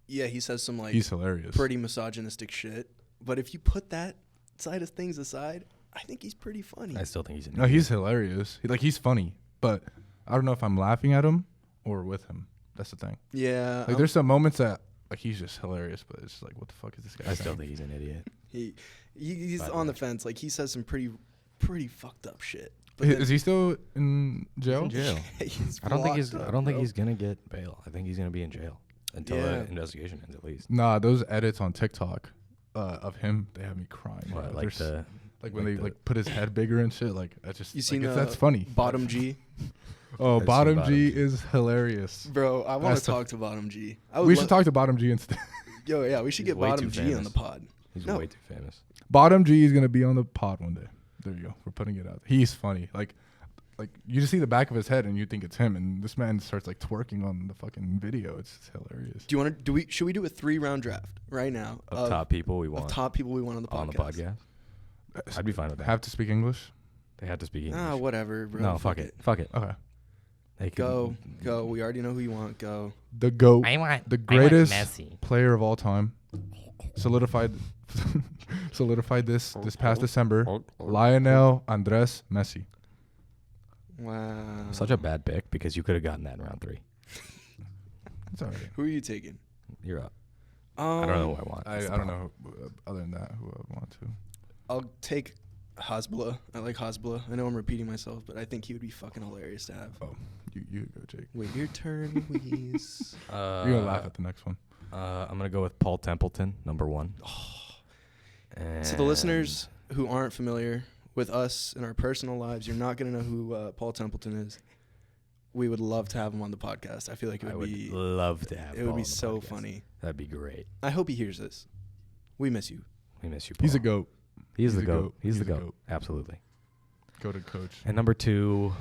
yeah, he says some like He's hilarious. pretty misogynistic shit. But if you put that side of things aside, I think he's pretty funny. I still think he's an No, he's hilarious. He's funny, but I don't know if I'm laughing at him or with him. That's the thing. Yeah, Like, there's some moments that, like, he's just hilarious, but it's like, what the fuck is this guy I still saying? think he's an idiot. he's By the on the way. fence. Like, he says some pretty fucked up shit. Is he still in jail? He's in jail. he's I don't think he's. locked I up, don't think bro. he's gonna get bail. I think he's gonna be in jail until Yeah. the investigation ends, at least. Nah, those edits on TikTok of him, they have me crying. bro. What, They're like the like when like they the- like put his head bigger and shit. Like, I just You like, seen that's funny. Bottom G, Oh, I've seen Bottom Bottom G G. is hilarious. bro? I want That's to the- talk to Bottom G. We should talk to Bottom G instead. Yo, yeah, we should He's get way Bottom too G on famous. the pod. He's No. way too famous. Bottom G is gonna be on the pod one day. There you go. We're putting it out. He's funny. Like you just see the back of his head and you think it's him, and this man starts like twerking on the fucking video. It's just hilarious. Do you want to? Should we do a 3-round draft right now Of top people we of want top people we want on the podcast? on the podcast. I'd be fine with that. Have to speak English. They have to speak English. Ah, whatever, bro. No, fuck it. Fuck it. Okay. They can- Go. We already know who you want. Go. The GOAT, want the greatest Messi. player of all time, solidified this past December. Lionel Andres Messi. Wow. Such a bad pick because you could have gotten that in round 3. It's alright. Who are you taking? You're up. I don't know who I want. I That's the don't problem. know other than that who I would want to. I'll take Hasbula. I like Hasbula. I know I'm repeating myself, but I think he would be fucking hilarious to have. Oh, you go, Jake. Wait your turn, Louise. You're gonna laugh at the next one. I'm gonna go with Paul Templeton, number 1. So the listeners who aren't familiar with us in our personal lives, you're not gonna know who Paul Templeton is. We would love to have him on the podcast. I feel like I would love to have. it would Paul be on the so podcast. funny. That'd be great. I hope he hears this. We miss you. We miss you, Paul. He's a GOAT. He's the a goat. goat. He's the goat. Absolutely. Goated coach. And number 2,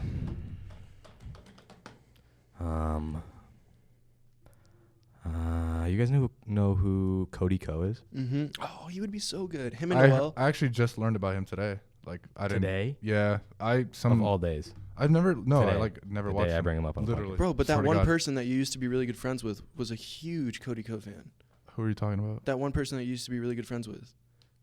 you guys know who Cody Ko is? Mm-hmm. Oh, he would be so good. Him and I Noel. actually just learned about him today. Like I didn't. Today? Yeah, Of all days. I've never. No, Today. I like never Today watched. I bring him up on the literally. podcast. Bro, but Swear that to one God. person that you used to be really good friends with was a huge Cody Ko fan. Who are you talking about? That one person that you used to be really good friends with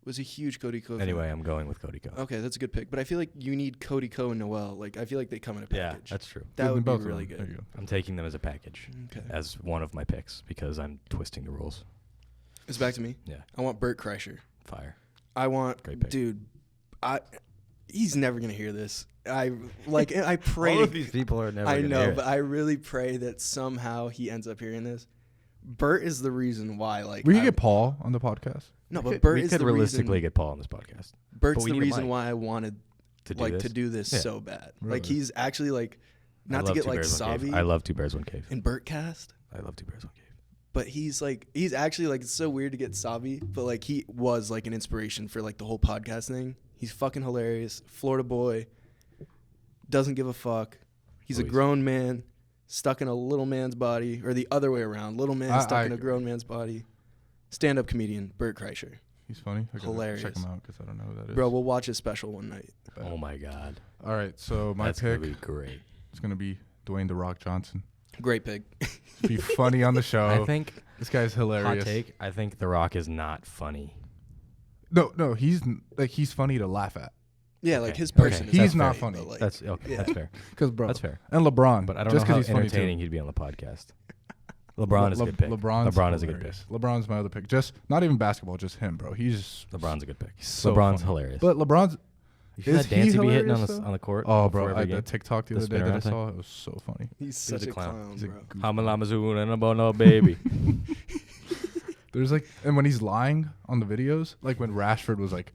was a huge Cody Ko fan. Anyway, I'm going with Cody Ko. Okay, that's a good pick. But I feel like you need Cody Ko and Noel. Like, I feel like they come in a Yeah, package. that's true. That would be Both of really them. There good. you go. I'm taking them as a package, Okay. as one of my picks, because I'm twisting the rules. It's back to me. Yeah. I want Bert Kreischer. Fire. I want, Great pick. dude. He's never gonna hear this. I pray. All of these people are never I gonna know, hear but it. I really pray that somehow he ends up hearing this. Bert is the reason why. Like, We could get Paul on the podcast. no, We but could- Bert we is could the realistically reason. get Paul on this podcast Bert's but we the need a reason mic why I wanted to do this. to do this Yeah. so bad. Really? Like, he's actually like, I not to love get Two like Bears, One Cave. Savi I love Two Bears, One Cave. in Bert cast. I love Two Bears, One Cave. But he's actually like, it's so weird to get Savi, but like he was like an inspiration for like the whole podcast thing. He's fucking hilarious. Florida boy. Doesn't give a fuck. He's a Always. grown man stuck in a little man's body, or the other way around. Little man stuck in a grown man's body. Stand-up comedian, Bert Kreischer. He's funny. I gotta Hilarious. Check him out because I don't know who that is. Bro, we'll watch his special one night. Oh my God. All right, so my That's pick gonna be great. is gonna be Dwayne the Rock Johnson. Great pick. Be funny on the show. I think This guy's hilarious. hot take. I think The Rock is not funny. No, he's funny to laugh at. Yeah, like Okay. his Okay. person. He's is not funny, funny. but, like, That's okay. yeah. That's fair. Cause bro, That's fair. and LeBron, But I don't just know how because he's funny entertaining too. he'd be on the podcast. LeBron is a good pick. LeBron is a good pick. hilarious. LeBron's my other pick. Just not even basketball, just him, bro. He's LeBron's a good pick. so LeBron's funny. hilarious. But LeBron's you see is that dance he he be hitting on hilarious, the court? oh, before bro, every the game? TikTok the The other day that I spin saw, it was so funny. He's such a a clown. clown, He's a bro. goof. Hamalamazu and about no baby. There's like, and when he's lying on the videos, like when Rashford was like,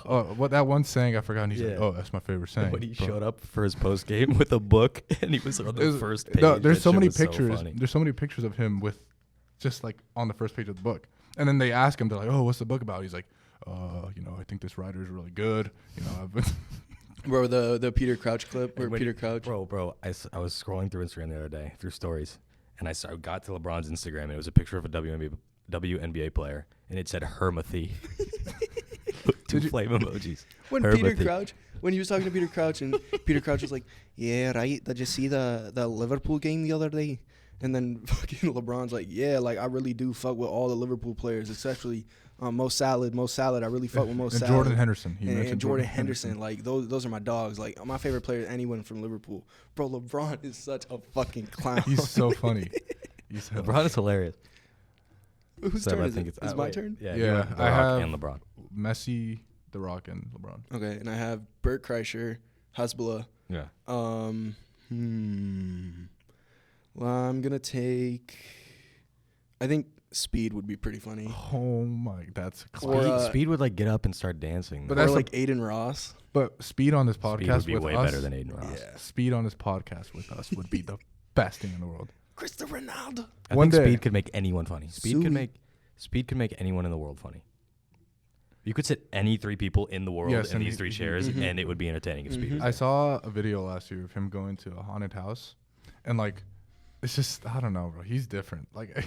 oh, what that one saying I forgot, and he's like, Yeah. oh, that's my favorite saying. When he bro. showed up for his post game with a book and he was on the There's- first page. No, there's That so shit many was so pictures. funny. There's so many pictures of him with just like on the first page of the book. And then they ask him, they're like, oh, what's the book about? He's like, I think this writer is really good. I've been Bro, the Peter Crouch clip where And when Peter you- Crouch. Bro, I was scrolling through Instagram the other day through stories, and I got to LeBron's Instagram, and it was a picture of a WNBA player, and it said Hermathy. Two flame emojis. When Hermathy. Peter Crouch, when he was talking to Peter Crouch, and Peter Crouch was like, "Yeah, right. Did you see the Liverpool game the other day?" And then fucking LeBron's like, "Yeah, like I really do fuck with all the Liverpool players, especially Mo Salah. I really fuck with Mo and Salah. Jordan Henderson. He and mentioned Jordan Henderson. Like those are my dogs. Like my favorite player, anyone from Liverpool. Bro, LeBron is such a fucking clown. He's so funny. He's LeBron is hilarious. Whose So turn I is think it? it's Is my turn? Yeah, Yeah, you went The I Rock have- and LeBron. Messi, The Rock, and LeBron. Okay, and I have Bert Kreischer, Hezbollah. Yeah. Well, I'm gonna take. I think Speed would be pretty funny. Oh my, that's Or, classic. Speed would like get up and start dancing. But Or that's like Aiden Ross. But Speed on this Speed podcast would be with way us, better than Aiden Ross. Yeah. Speed on this podcast with us would be the best thing in the world. Christopher Ronaldo. I One think day. Speed could make anyone funny. Speed Sui. could make anyone in the world funny. You could sit any three people in the world Yes, in and these he- three he- chairs, Mhm. and it would be entertaining if Speed was Mhm. I there. saw a video last year of him going to a haunted house, and like, it's just I don't know, bro. He's different. Like,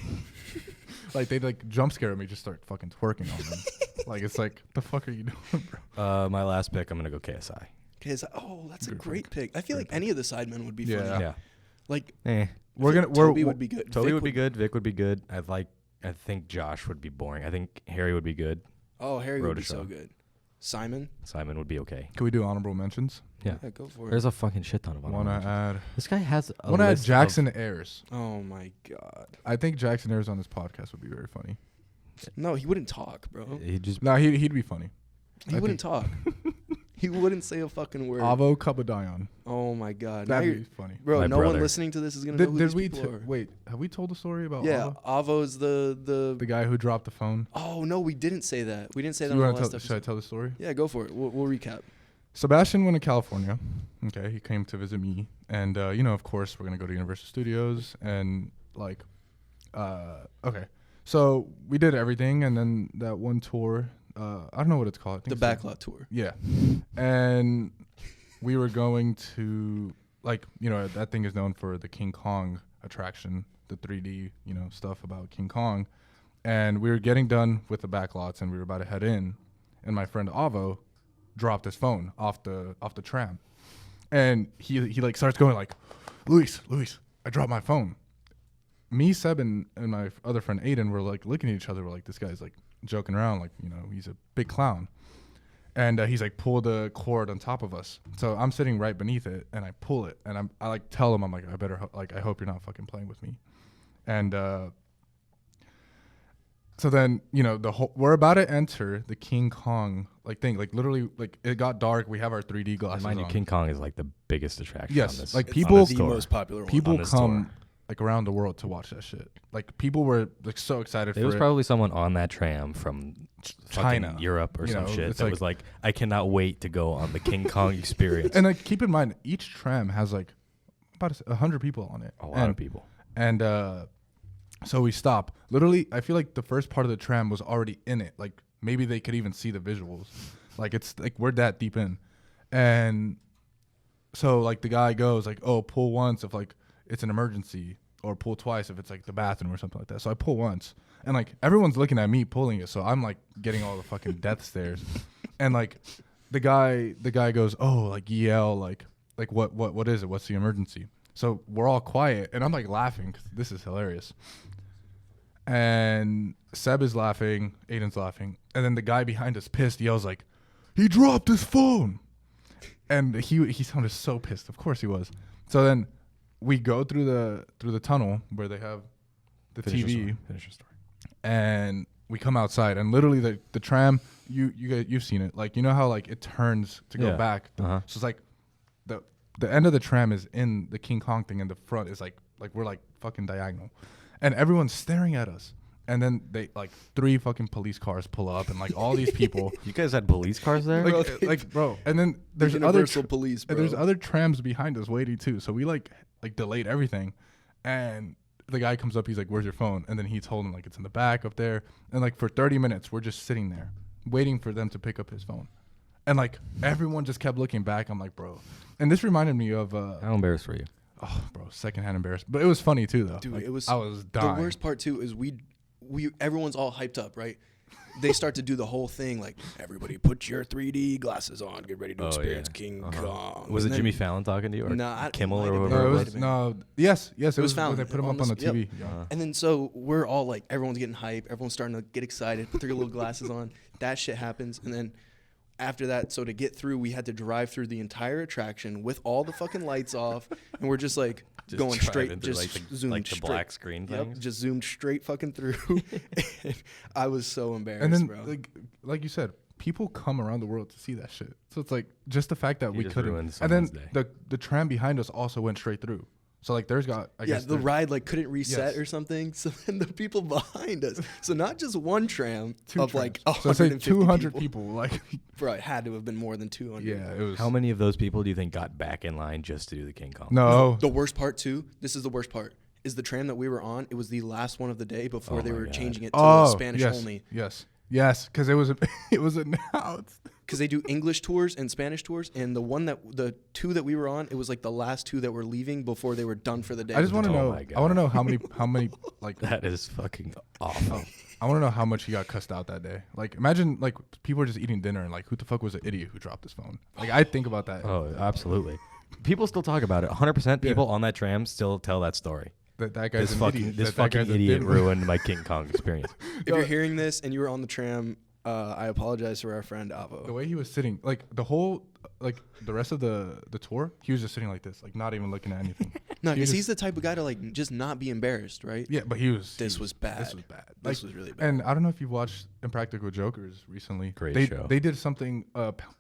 like they like jump scare me, just start fucking twerking on them. Like it's like the fuck are you doing, bro? My last pick, I'm gonna go KSI. Okay, that's a Good great pick. I feel Great like any of the sidemen would be Yeah. funny. Yeah. Like Eh. We're I feel gonna like we're Toby would be good. Toby Vic would be good. Vic would be good. I think Josh would be boring. I think Harry would be good. Oh, Harry would be so Rodashaw. good. Simon. Simon would be okay. Can we do honorable mentions? Yeah. Yeah, go for it. There's a fucking shit ton of Want honorable to mentions. add? This guy has a Want to add list Jackson Ayers? Oh my god. I think Jackson Ayers on this podcast would be very funny. No, he wouldn't talk, bro. He just No, he'd be funny. He wouldn't talk. He wouldn't say a fucking word. Avo Kabadayan. Oh my god. Now That'd you're- be funny. Bro, My no one brother. listening to this is gonna know who Did these we people are. wait? Have we told the story about Yeah, Avo? Avo's the. The guy who dropped the phone. Oh no, we didn't say that. We didn't say that You on the wanna last tell, should episode. I tell the story? Yeah, go for it. We'll recap. Sebastian went to California. Okay, he came to visit me, and of course, we're gonna go to Universal Studios, and like, okay, so we did everything, and then that one tour, I don't know what it's called. I think The it's backlot tour. yeah, and we were going to, like, you know, that thing is known for the King Kong attraction, the 3D, you know, stuff about King Kong. And we were getting done with the back lots, and we were about to head in, and my friend Avo dropped his phone off the tram, and he like starts going like, Luis, I dropped my phone. Me, Seb, and my other friend Aiden were like looking at each other. We're like, this guy's like joking around, like, you know, he's a big clown. And he's like, pull the cord on top of us. So I'm sitting right beneath it, and I pull it, and I like tell him, I'm like, I better I hope you're not fucking playing with me. And so then, you know, we're about to enter the King Kong like thing, like literally, like it got dark. We have our 3D glasses Mind you, on. King Kong is like the biggest attraction. Yes, on this, like It's people, the most popular one. people on this come tour. like around the world to watch that shit. Like people were like so excited There for was it. probably someone on that tram from China, fucking Europe or you some know, shit it's that like- was like, I cannot wait to go on the King Kong experience. And like keep in mind, each tram has like about 100 people on it. A lot of people. And so we stop. Literally, I feel like the first part of the tram was already in it. Like maybe they could even see the visuals. Like it's like we're that deep in. And so like the guy goes like, oh, pull once if like it's an emergency, or pull twice if it's like the bathroom or something like that. So I pull once, and like everyone's looking at me pulling it. So I'm like getting all the fucking death stares. And like the guy goes, oh, like yell, like what is it? What's the emergency? So we're all quiet, and I'm like laughing because this is hilarious. And Seb is laughing, Aiden's laughing, and then the guy behind us, pissed, yells like, "He dropped his phone!" And he sounded so pissed. Of course he was. So then we go through the tunnel where they have the TV, Finish your story. and we come outside, and literally the tram, you've seen it, like, you know how like it turns to go Yeah. back. Uh-huh. So it's like the end of the tram is in the King Kong thing, and the front is like we're like fucking diagonal, and everyone's staring at us. And then they like 3 fucking police cars pull up, and like all these people, You guys had police cars there? bro. And then there's Universal police, and bro. there's other trams behind us waiting too. So we like delayed everything, and the guy comes up. He's like, "Where's your phone?" And then he told him like it's in the back up there. And like for 30 minutes, we're just sitting there waiting for them to pick up his phone. And like everyone just kept looking back. I'm like, bro. And this reminded me of How embarrassed were you? oh, bro, secondhand embarrassed. But it was funny too, though. Dude, Like, it was I was dying. The worst part too is we everyone's all hyped up, right? They start to do the whole thing like, everybody put your 3D glasses on, get ready to Oh, experience yeah. King Uh-huh. Kong. Was it And then- Jimmy Fallon talking to you, or Nah, Kimmel, might or have been. whoever? No, it it was? was no. Yes, it was found when they put him on up on the the- TV. yep. Yeah. And then so we're all like, everyone's getting hype, everyone's starting to get excited, put their little glasses on. That shit happens, and then after that, so to get through, we had to drive through the entire attraction with all the fucking lights off, and we're just like Just going straight, driving through, just like the, zoomed like the straight. black screen Yep, things. just zoomed straight fucking through. And I was so embarrassed, And then, bro. like you said, people come around the world to see that shit. So it's like just the fact that You we just couldn't. ruined And then someone's day. the tram behind us also went straight through. So like there's got I Yeah, guess the there's ride like couldn't reset Yes. or something. So then the people behind us, so not just one tram 2 of like trams. So say 150 200 people. people. Like Bro, it had to have been more than 200. yeah, it was. How many of those people do you think got back in line just to do the King Kong? No. The worst part too, this is the worst part, is the tram that we were on, it was the last one of the day before Oh they my were God. changing it to Oh, Spanish yes, only. Yes, because it was it was announced. Because they do English tours and Spanish tours, and the 2 that we were on, it was like the last 2 that were leaving before they were done for the day. I just want to Oh know. my I want to God. know how many like That is fucking awful. I want to know how much he got cussed out that day. Like imagine like people were just eating dinner and like who the fuck was the idiot who dropped his phone? Like I think about that. Oh, absolutely. People still talk about it. 100% people on that tram still tell that story. That guy's This an fucking idiot. this that fucking guy's a idiot dimwit. ruined my King Kong experience. If you're hearing this and you were on the tram, I apologize for our friend The Avo. way he was sitting, like the whole, like the rest of the tour, he was just sitting like this, like not even looking at anything. No, He because just- he's the type of guy to like just not be embarrassed, right? Yeah, but he was. This was bad. This was bad. This Like, was really bad. and I don't know if you've watched Impractical Jokers recently. Great they, show. They did something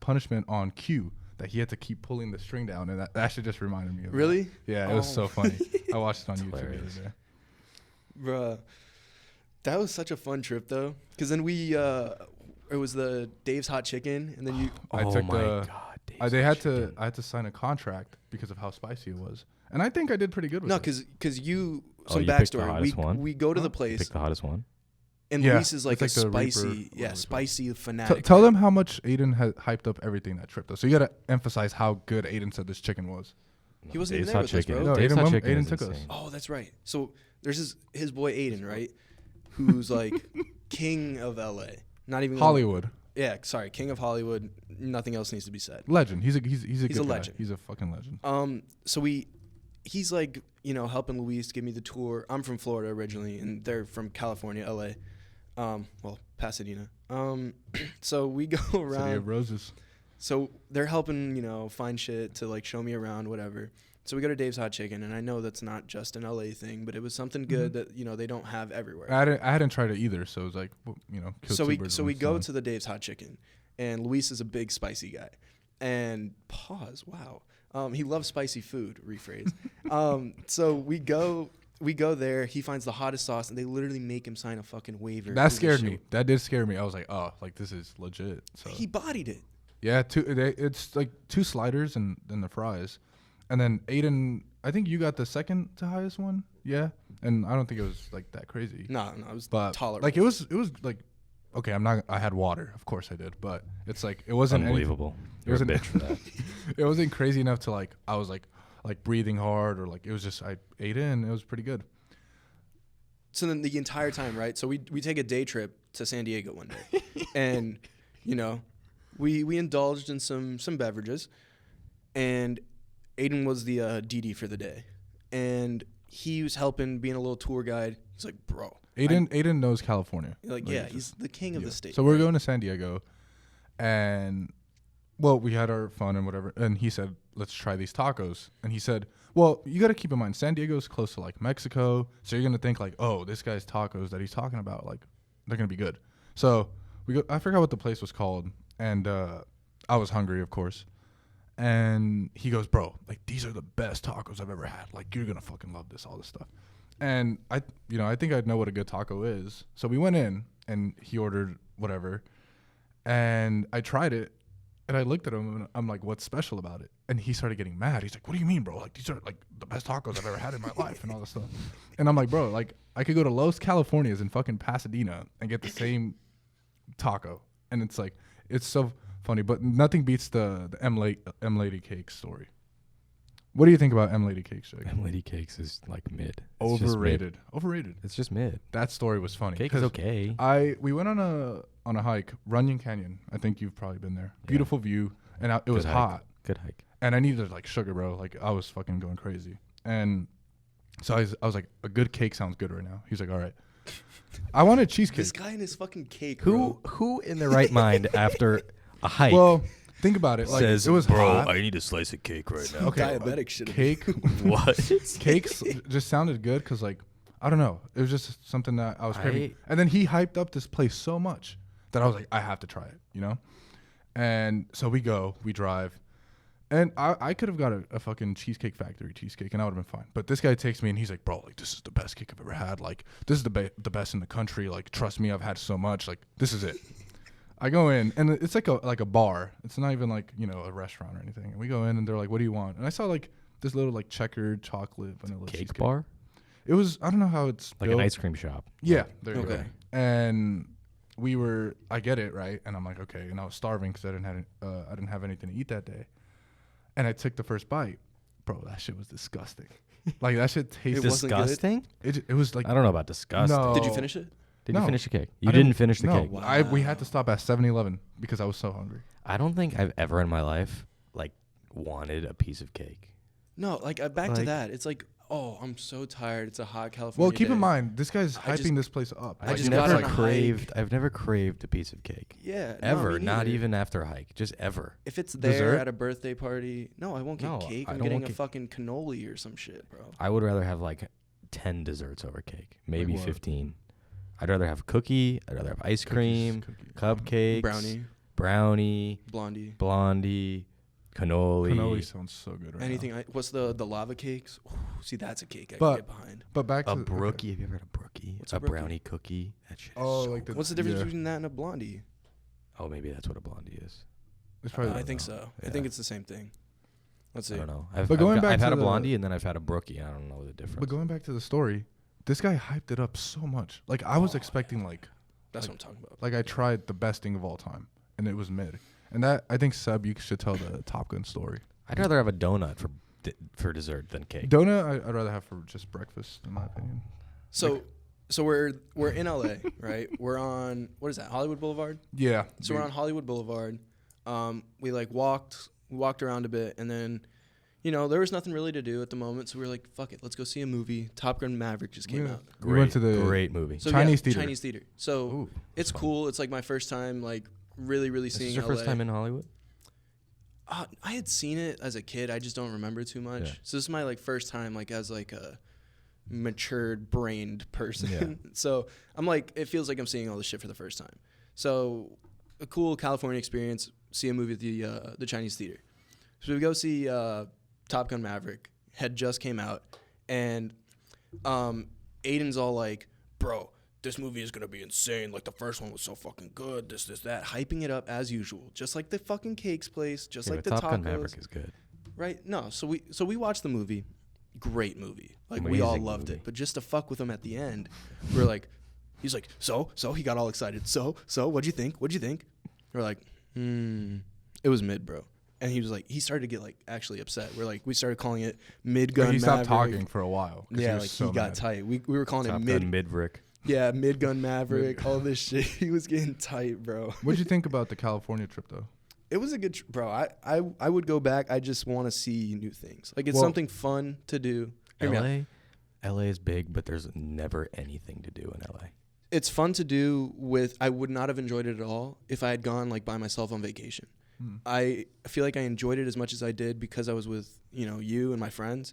punishment on Q that he had to keep pulling the string down, and that shit just reminded me of. Really? That. Yeah, it was Oh. so funny. I watched it on YouTube the hilarious. other day. Bruh, that was such a fun trip though. Because then it was the Dave's Hot Chicken, and then you. I oh took my the- God. Dave's I had chicken. to sign a contract because of how spicy it was, and I think I did pretty good with No, it. because you. Oh, Some you picked the backstory. hottest one? We go to the You place. picked the hottest one. And Yeah, Luis is like a it's like the Reaper, spicy, whatever it's called. spicy fanatic. Tell them how much Aiden had hyped up everything that trip though. So you gotta emphasize how good Aiden said this chicken was. He wasn't Dave's even there Hot with us, Chicken. bro. No, Dave's Aiden Hot went- Chicken Aiden is took us. insane. Oh, that's right. So there's his boy Aiden, right? Who's like king of LA. Not even Hollywood Yeah, sorry, king of Hollywood. Nothing else needs to be said. legend. He's a good guy. legend. He's a fucking legend. So he's like, helping Luis give me the tour. I'm from Florida originally, and they're from California, LA. Well, Pasadena. So we go City around. of Roses. So they're helping, find shit to like show me around, whatever. So we go to Dave's Hot Chicken, and I know that's not just an LA thing, but it was something good that they don't have everywhere. I hadn't tried it either, so it was like, kill So two we birds so with we one go stone. to the Dave's Hot Chicken, and Luis is a big spicy guy. And pause. Wow. He loves spicy food. Rephrase. So we go there. He finds the hottest sauce, and they literally make him sign a fucking waiver. That Who's scared the me. shit. That did scare me. I was like, oh, like this is legit. So He bodied it. yeah, it's like 2 sliders and then the fries, and then Aiden. I think you got the second to highest one. Yeah, and I don't think it was like that crazy. No, it was But tolerable. like it was like, okay, I had water, of course I did, but it's like it wasn't Unbelievable. It You're a wasn't- bitch for that. it wasn't crazy enough to like I was like breathing hard or like it was just I ate in. It was pretty good. So then the entire time, right? So we take a day trip to San Diego one day, and we indulged in some beverages, and Aiden was the DD for the day, and he was helping, being a little tour guide. He's like, bro, Aiden knows California. he's the king of the state. So we're going to San Diego, and well, we had our fun and whatever. And he said, "Let's try these tacos." And he said, "Well, you got to keep in mind, San Diego's close to like Mexico, so you're gonna think like, oh, this guy's tacos that he's talking about, like, they're gonna be good." So we go. I forgot what the place was called, and I was hungry, of course. And he goes, "Bro, like these are the best tacos I've ever had. Like you're gonna fucking love this, all this stuff." And I think I'd know what a good taco is. So we went in, and he ordered whatever, and I tried it, and I looked at him, and I'm like, "What's special about it?" And he started getting mad. He's like, "What do you mean, bro? Like these are like the best tacos I've ever had in my life, and all this stuff." And I'm like, "Bro, like I could go to Los Californias in fucking Pasadena and get the same taco," and it's like it's so funny, but nothing beats the M Lady Cake story. What do you think about M Lady Cakes, Jake? M Lady Cakes is like mid. It's just mid. Overrated. It's just mid. That story was funny. Cake is 'cause okay. We went on a hike, Runyon Canyon. I think you've probably been there. Beautiful view, and it was Good hike. hot, Good hike. and I needed like sugar, bro. Like I was fucking going crazy, and so I was like, a good cake sounds good right now. He's like, all right. I wanted cheesecake. This guy and his fucking cake, bro. Who in their right mind after a hike Well, think about it. Like says, it was "Bro, hot. I need a slice of cake right now." Okay, Diabetic shit. Cake, What? cakes just sounded good because like I don't know, it was just something that I was craving. And then he hyped up this place so much that I was like, I have to try it, And so we drive, and I could have got a fucking Cheesecake Factory cheesecake and I would have been fine. But this guy takes me and he's like, "Bro, like this is the best cake I've ever had. Like this is the best in the country. Like trust me, I've had so much. Like this is it." I go in and it's like a bar. It's not even like a restaurant or anything. And we go in and they're like, "What do you want?" And I saw like this little like checkered chocolate vanilla Cake cheesecake. bar? It was, I don't know how it's Like built. an ice cream shop. Yeah, there you go. Okay. And I get it right, and I'm like, okay. And I was starving because I didn't have anything to eat that day. And I took the first bite, bro. That shit was disgusting. Like that shit tasted. It wasn't good? Disgusting? It was like. I don't know about disgusting. No. Did you finish it? Did you No. finish the cake? I You didn't finish the no. cake. Wow. We had to stop at 7-Eleven because I was so hungry. I don't think I've ever in my life like wanted a piece of cake. No, like back to Like- that. It's like, oh, I'm so tired. It's a hot California Well, keep day. in mind, this guy's I just- hyping this place up. I I've just never got on a craved. hike. I've never craved a piece of cake. Yeah. no, Ever. me Not neither. even after a hike. Just ever. If it's there Dessert? at a birthday party, no, I won't get No, cake. I I'm don't getting want a cake. fucking cannoli or some shit, bro. I would rather have like 10 desserts over cake. Maybe what? 15. I'd rather have cookie. I'd rather have ice cream, cupcakes, Brownie, brownie, blondie, blondie, cannoli. Cannoli sounds so good right anything. now. What's the lava cakes? Ooh, see, that's a cake I But- can get behind. But back to A brookie. Have you ever had a brookie? What's a a brookie? brownie cookie? That shit is Oh, so like the- good. What's the difference yeah. between that and a blondie? Oh, maybe that's what a blondie is. It's probably I think know. so. I Yeah. think it's the same thing. Let's see. I don't know. But going back I've to had a the- blondie and then I've had a brookie. I don't know the difference. But going back to the story, this guy hyped it up so much. Like I was expecting like That's what I'm talking about. Like I tried the best thing of all time, and it was mid. And that I think Seb, you should tell the Top Gun story. I'd rather have a donut for dessert than cake. Donut, I'd rather have for just breakfast, in my opinion. So we're in LA, right? We're on, what is that, Hollywood Boulevard? Yeah. So we're on Hollywood Boulevard. We like walked around a bit, and then, you know, there was nothing really to do at the moment, so we were like, fuck it, let's go see a movie. Top Gun Maverick just came out. We went to the great movie. So Chinese theater. Chinese theater. So Ooh, it's cool. It's like my first time, like really This seeing is your LA. first time in Hollywood? I had seen it as a kid. I just don't remember too much. Yeah. So this is my like first time like as like a matured brained person. Yeah. So I'm like, it feels like I'm seeing all this shit for the first time. So a cool California experience. See a movie at the Chinese theater. So we go see Top Gun Maverick. Had just came out, and Aiden's all like, "Bro, this movie is gonna be insane. Like the first one was so fucking good. This, that, hyping it up as usual, just like the fucking cakes place, just like the Top Gun tacos." Maverick is good. Right? No. So we watched the movie. Great movie. Like we all Amazing loved movie. it. But just to fuck with him at the end, we're like, he's like, so he got all excited. So what'd you think? We're like, it was mid, bro. And he was like, he started to get like actually upset. We started calling it mid-gun He stopped Maverick. talking for a while. Yeah, was like so he got mad. tight. We were calling Top it Gun Maverick. yeah, mid-gun Maverick, all this shit. He was getting tight, bro. What'd you think about the California trip, though? It was a good, bro. I would go back. I just want to see new things. Like it's Well- something fun to do. Hear me out. LA is big, but there's never anything to do in LA. It's fun to do with. I would not have enjoyed it at all if I had gone like by myself on vacation. I feel like I enjoyed it as much as I did because I was with you and my friends.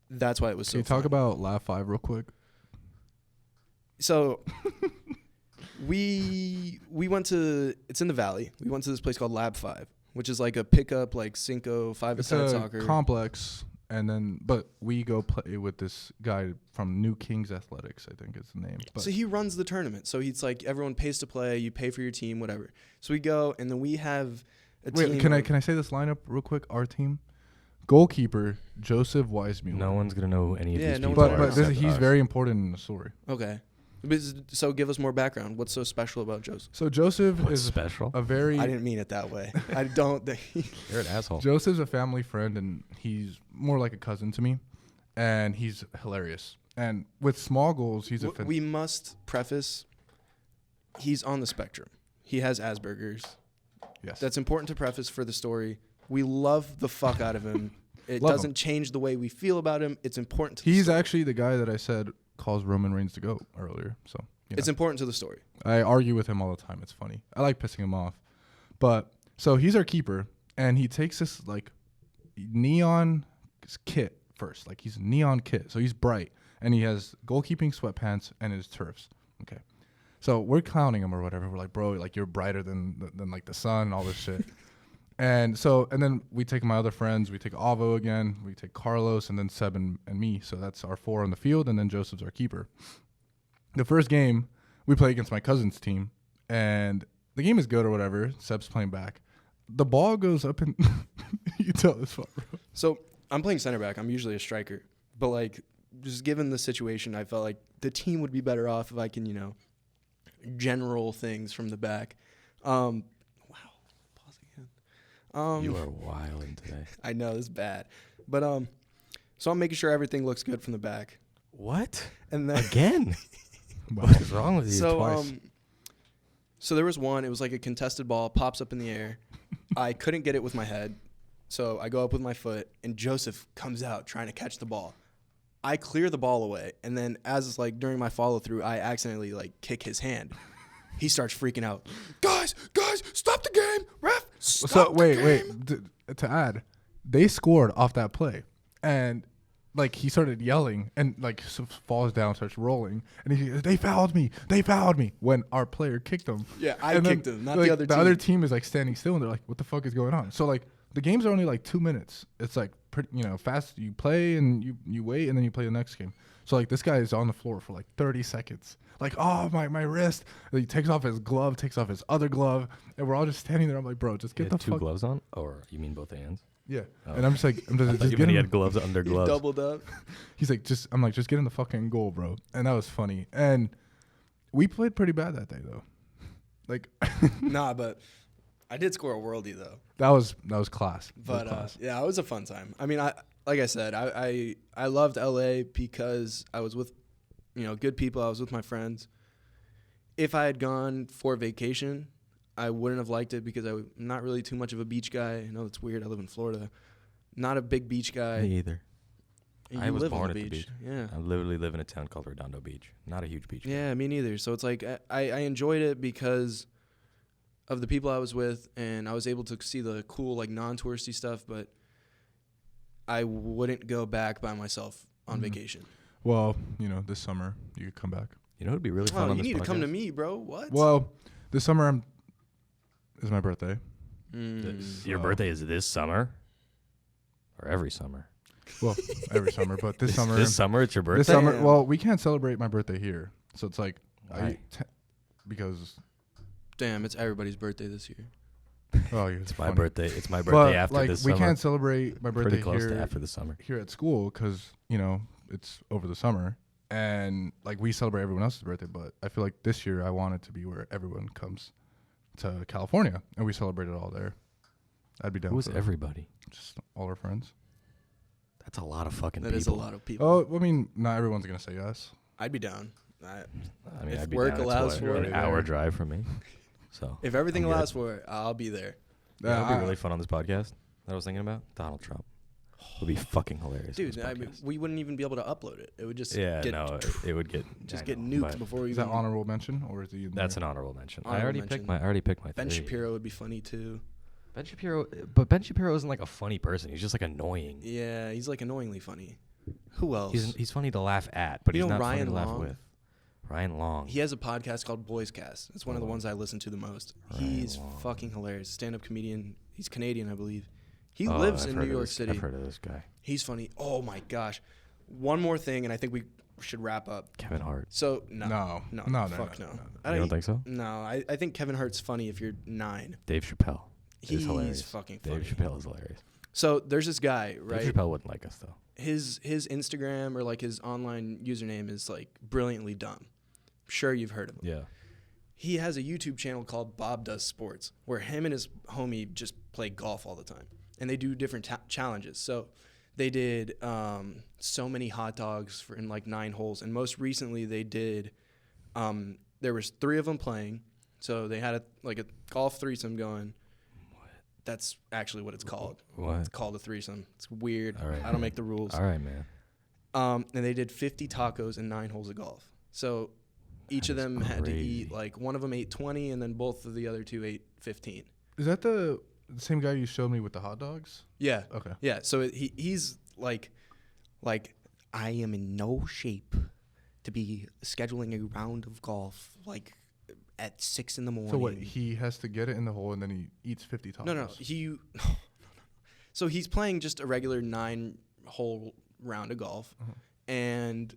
That's why it was Can so. you talk fun. about Lab 5 real quick? So we went to. It's in the Valley. We went to this place called Lab 5, which is like a pickup like Cinco It's five-a-side a soccer. complex, but we go play with this guy from New Kings Athletics, I think is the name. But So he runs the tournament. So he's like everyone pays to play. You pay for your team, whatever. So we go and then we have a team. wait, can I say this lineup real quick? Our team, goalkeeper Joseph Weissmuller. No one's gonna know any of Yeah, these no people. one's but gonna he's very important in the story. Okay. So give us more background. What's so special about Joseph? So Joseph What's is special? a very. I didn't mean it that way. I don't think. You're an asshole. Joseph's a family friend, and he's more like a cousin to me, and he's hilarious. And with small goals, he's a. We must preface. He's on the spectrum. He has Asperger's. Yes. That's important to preface for the story. We love the fuck out of him. It Love doesn't him. change the way we feel about him. It's important to the He's story. actually the guy that I said calls Roman Reigns the GOAT earlier. So It's important to the story. I argue with him all the time. It's funny. I like pissing him off. But so he's our keeper, and he takes this like neon kit first. Like he's a neon kit. So he's bright, and he has goalkeeping sweatpants and his turfs. Okay. So we're clowning him or whatever. We're like, bro, like you're brighter than like the sun and all this shit. And then we take my other friends. We take Avo again. We take Carlos, and then Seb and me. So that's our 4 on the field, and then Joseph's our keeper. The first game, we play against my cousin's team, and the game is good or whatever. Seb's playing back. The ball goes up and you tell this part, bro. So I'm playing center back. I'm usually a striker, but like just given the situation, I felt like the team would be better off if I can, general things from the back. Wow. Pause again. You are wilding today. I know this is bad, but so I'm making sure everything looks good from the back, What? and then Again? Wow. What is wrong with you? so Twice. so there was one. It was like a contested ball, pops up in the air. I couldn't get it with my head, so I go up with my foot, and Joseph comes out trying to catch the ball. I clear the ball away, and then as like during my follow through, I accidentally like kick his hand. He starts freaking out. Guys, stop the game, ref! Stop So the wait. game." To add, they scored off that play, and like he started yelling and like falls down, starts rolling, and he they fouled me when our player kicked him. Yeah, I And then, kicked him, not like, the other The team. other team is like standing still, and they're like, "What the fuck is going on?" So like the games are only like 2 minutes. It's like pretty, fast. You play and you wait, and then you play the next game. So like this guy is on the floor for like 30 seconds. Like, oh my wrist. And he takes off his glove, takes off his other glove, and we're all just standing there. I'm like, bro, just You get had the two fuck. gloves on? Or you mean both hands? Yeah. Oh. And I'm just like, I thought just you get meant he him. had gloves under He gloves. doubled up. He's like, just get in the fucking goal, bro. And that was funny. And We played pretty bad that day though. Like Nah, but I did score a worldie though. that was class. But yeah, it was a fun time. I mean, like I said, I loved LA because I was with, good people. I was with my friends. If I had gone for vacation, I wouldn't have liked it because I'm not really too much of a beach guy. I know it's weird. I live in Florida. Not a big beach guy. Me either. You I was live on born at the beach. Yeah. I literally live in a town called Redondo Beach. Not a huge beach. Yeah, me neither. So it's like I enjoyed it because of the people I was with, and I was able to see the cool, like, non-touristy stuff, but I wouldn't go back by myself on vacation. Well, this summer you could come back. You know, it'd be really fun Oh, on you this need to come to podcast? me, bro. What? Well, this summer is my birthday. Your birthday is this summer? Or every summer? Well, every summer, but this summer. This summer, it's your birthday? This summer. Yeah. Well, we can't celebrate my birthday here, so it's like Why? because Damn, it's everybody's birthday this year. It's my birthday. It's my birthday But after like this we summer. can't celebrate my birthday Pretty close here to after the summer. here at school because it's over the summer, and like we celebrate everyone else's birthday. But I feel like this year I want it to be where everyone comes to California and we celebrate it all there. I'd be down. Who's for that. everybody? Just all our friends. That's a lot of fucking That people. is a lot of people. Oh, I mean, not everyone's gonna say yes. I'd be down. I mean, If I'd be work down. It's allows what, for an it. hour drive from me. So If everything I'm good. allows for it, I'll be there. Yeah, it'd be really fun on this podcast that I was thinking about. Donald Trump would be fucking hilarious. on Dude, this I mean, podcast. we wouldn't even be able to upload it. It would just Yeah, get no, it would get just I get know, nuked but before we Is even. that honorable mention or is he? In That's there? an honorable mention. I Honorable already mention. picked my Ben three. Shapiro would be funny too. Ben Shapiro, but Ben Shapiro isn't like a funny person. He's just like annoying. Yeah, he's like annoyingly funny. Who else? He's funny to laugh at, but You he's know not funny Ryan to laugh Long? with. Ryan Long. He has a podcast called Boys Cast. It's one of the ones I listen to the most. Ryan He's Long. fucking hilarious. Stand-up comedian. He's Canadian, I believe. He Oh, lives I've in heard New of York this- City. I've heard of this guy. He's funny. Oh my gosh. One more thing, and I think we should wrap up. Kevin Hart. So No. fuck no. You don't think so? No, I think Kevin Hart's funny if you're 9. Dave Chappelle. He's hilarious. fucking funny. Dave Chappelle is hilarious. So there's this guy, right? Dave Chappelle wouldn't like us though. His Instagram or like his online username is like brilliantly dumb. I'm sure you've heard of him. Yeah. He has a YouTube channel called Bob Does Sports, where him and his homie just play golf all the time, and they do different challenges. So they did so many hot dogs in like 9 holes, and most recently they did. There was 3 of them playing, so they had a golf threesome going. What? That's actually what it's called. What? It's called a threesome. It's weird. All right, I don't make the rules. All right, man. And they did 50 tacos and 9 holes of golf. So each of That is them had to crazy. eat, like, one of them ate 20, and then both of the other 2 ate 15. Is that the same guy you showed me with the hot dogs? Yeah. Okay. Yeah. So he's like, I am in no shape to be scheduling a round of golf, like, at 6 in the morning. So what? He has to get it in the hole and then he eats 50 tacos. No. So he's playing just a regular 9-hole round of golf, and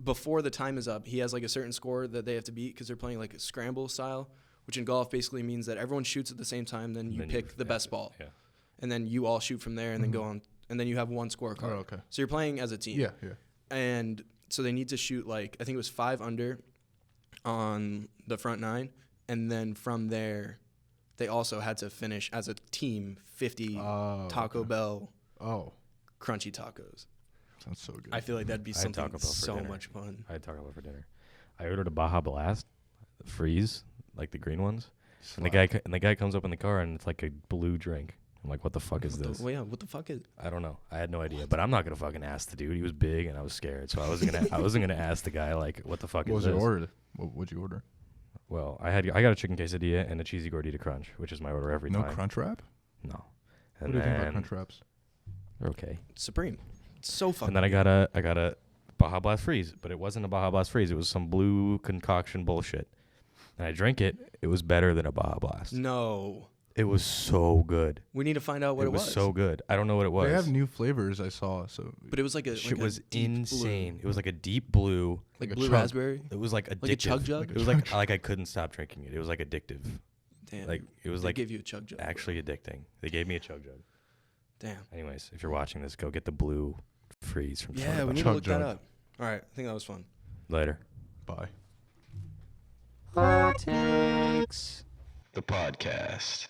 before the time is up, he has like a certain score that they have to beat because they're playing like a scramble style, which in golf basically means that everyone shoots at the same time. Then you pick the best ball, Yeah. and then you all shoot from there, and then go on, and then you have one scorecard. Oh, okay. So you're playing as a team. Yeah. And so they need to shoot like I think it was 5 under on the front 9, and then from there, they also had to finish as a team 50 Taco Bell crunchy tacos. Sounds so good. I feel like that'd be I had something Taco Bell for so dinner. much fun. I had Taco Bell for dinner. I ordered a Baja Blast, the freeze, like the green ones. And the guy comes up in the car and it's like a blue drink. I'm like, what the fuck is this? Well, yeah, what the fuck is? I don't know. I had no idea. But I'm not gonna fucking ask the dude. He was big and I was scared, so I wasn't gonna ask the guy like, what the fuck What is was this? your order? What would you order? Well, I got a chicken quesadilla and a cheesy gordita crunch, which is my order every No time. crunch wrap? No. What And do you think about then crunch wraps? they're okay. Supreme. It's so fucking. And then I got a Baja Blast freeze, but it wasn't a Baja Blast freeze. It was some blue concoction bullshit. And I drank it. It was better than a Baja Blast. No. It was so good. We need to find out what it was. so good. I don't know what it was. They have new flavors I saw. So But it was like a Shit like a was deep insane. blue. It was like a deep blue. Like like a blue chug. raspberry. It was like addictive. Like a chug jug? It was like I couldn't stop drinking it. It was like addictive. Damn. Like it was they like gave you a chug jug. actually addicting. They gave me a chug jug. Damn. Anyways, if you're watching this, go get the blue freeze from Yeah, Tony we need Buck. to look that jug. up. All right, I think that was fun. Later. bye. Hot takes. The podcast.